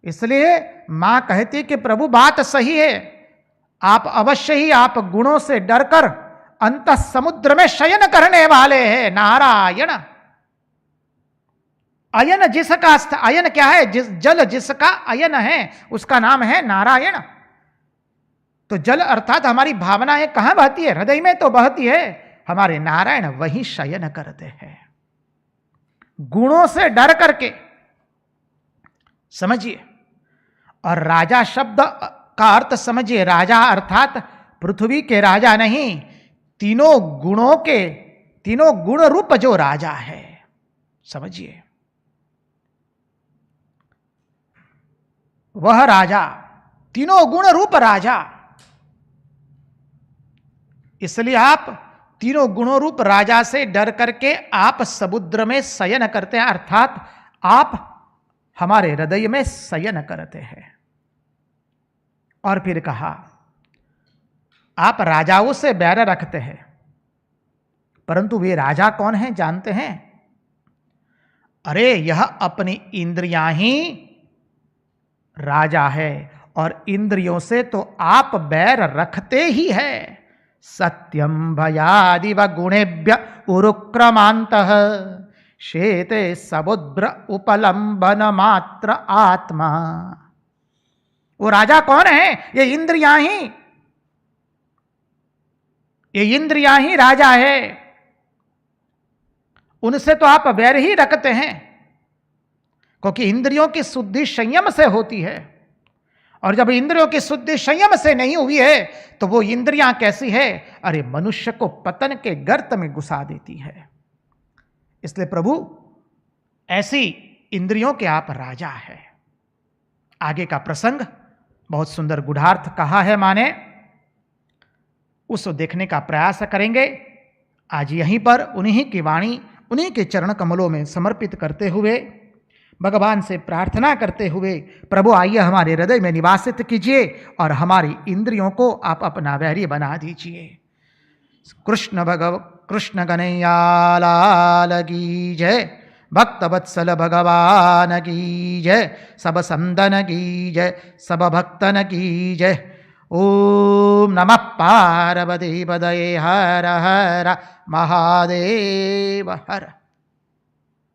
इसलिए मां कहती कि प्रभु बात सही है, आप अवश्य ही आप गुणों से डरकर अंतः समुद्र में शयन करने वाले हैं। नारायण, अयन जिसका, अयन क्या है? जल जिसका अयन है उसका नाम है नारायण। तो जल अर्थात हमारी भावनाएं कहां बहती है? हृदय में तो बहती है। हमारे नारायण वहीं शयन करते हैं, गुणों से डर करके। समझिए। और राजा शब्द का अर्थ समझिए। राजा अर्थात पृथ्वी के राजा नहीं, तीनों गुणों के, तीनों गुण रूप जो राजा है, समझिए, वह राजा, तीनों गुण रूप राजा। इसलिए आप तीनों गुणों रूप राजा से डर करके आप समुद्र में शयन करते हैं, अर्थात आप हमारे हृदय में शयन करते हैं। और फिर कहा, आप राजाओं से बैर रखते हैं, परंतु वे राजा कौन हैं जानते हैं? अरे यह अपनी इंद्रियां ही राजा है, और इंद्रियों से तो आप बैर रखते ही है। सत्यम भयादिव गुणेभ्य उरुक्रमान्तः शेते समुद्र उपलंबन मात्र आत्मा। वो राजा कौन है? ये इंद्रियां ही राजा है। उनसे तो आप वैर ही रखते हैं, क्योंकि इंद्रियों की शुद्धि संयम से होती है। और जब इंद्रियों की शुद्धि संयम से नहीं हुई है तो वो इंद्रियां कैसी है? अरे मनुष्य को पतन के गर्त में घुसा देती है। इसलिए प्रभु ऐसी इंद्रियों के आप राजा है। आगे का प्रसंग बहुत सुंदर गुढ़ार्थ कहा है माने, उसको देखने का प्रयास करेंगे। आज यहीं पर उन्हीं की वाणी, उन्हीं के चरण कमलों में समर्पित करते हुए, भगवान से प्रार्थना करते हुए, प्रभु आइए हमारे हृदय में निवासित कीजिए और हमारी इंद्रियों को आप अपना वैरी बना दीजिए। कृष्ण कन्हैया लाल की जय, भक्त वत्सल भगवान की जय, सब संतन की जय, सब भक्तन की जय। ओम नमः पार्वती पदये हर हर महादेव हर।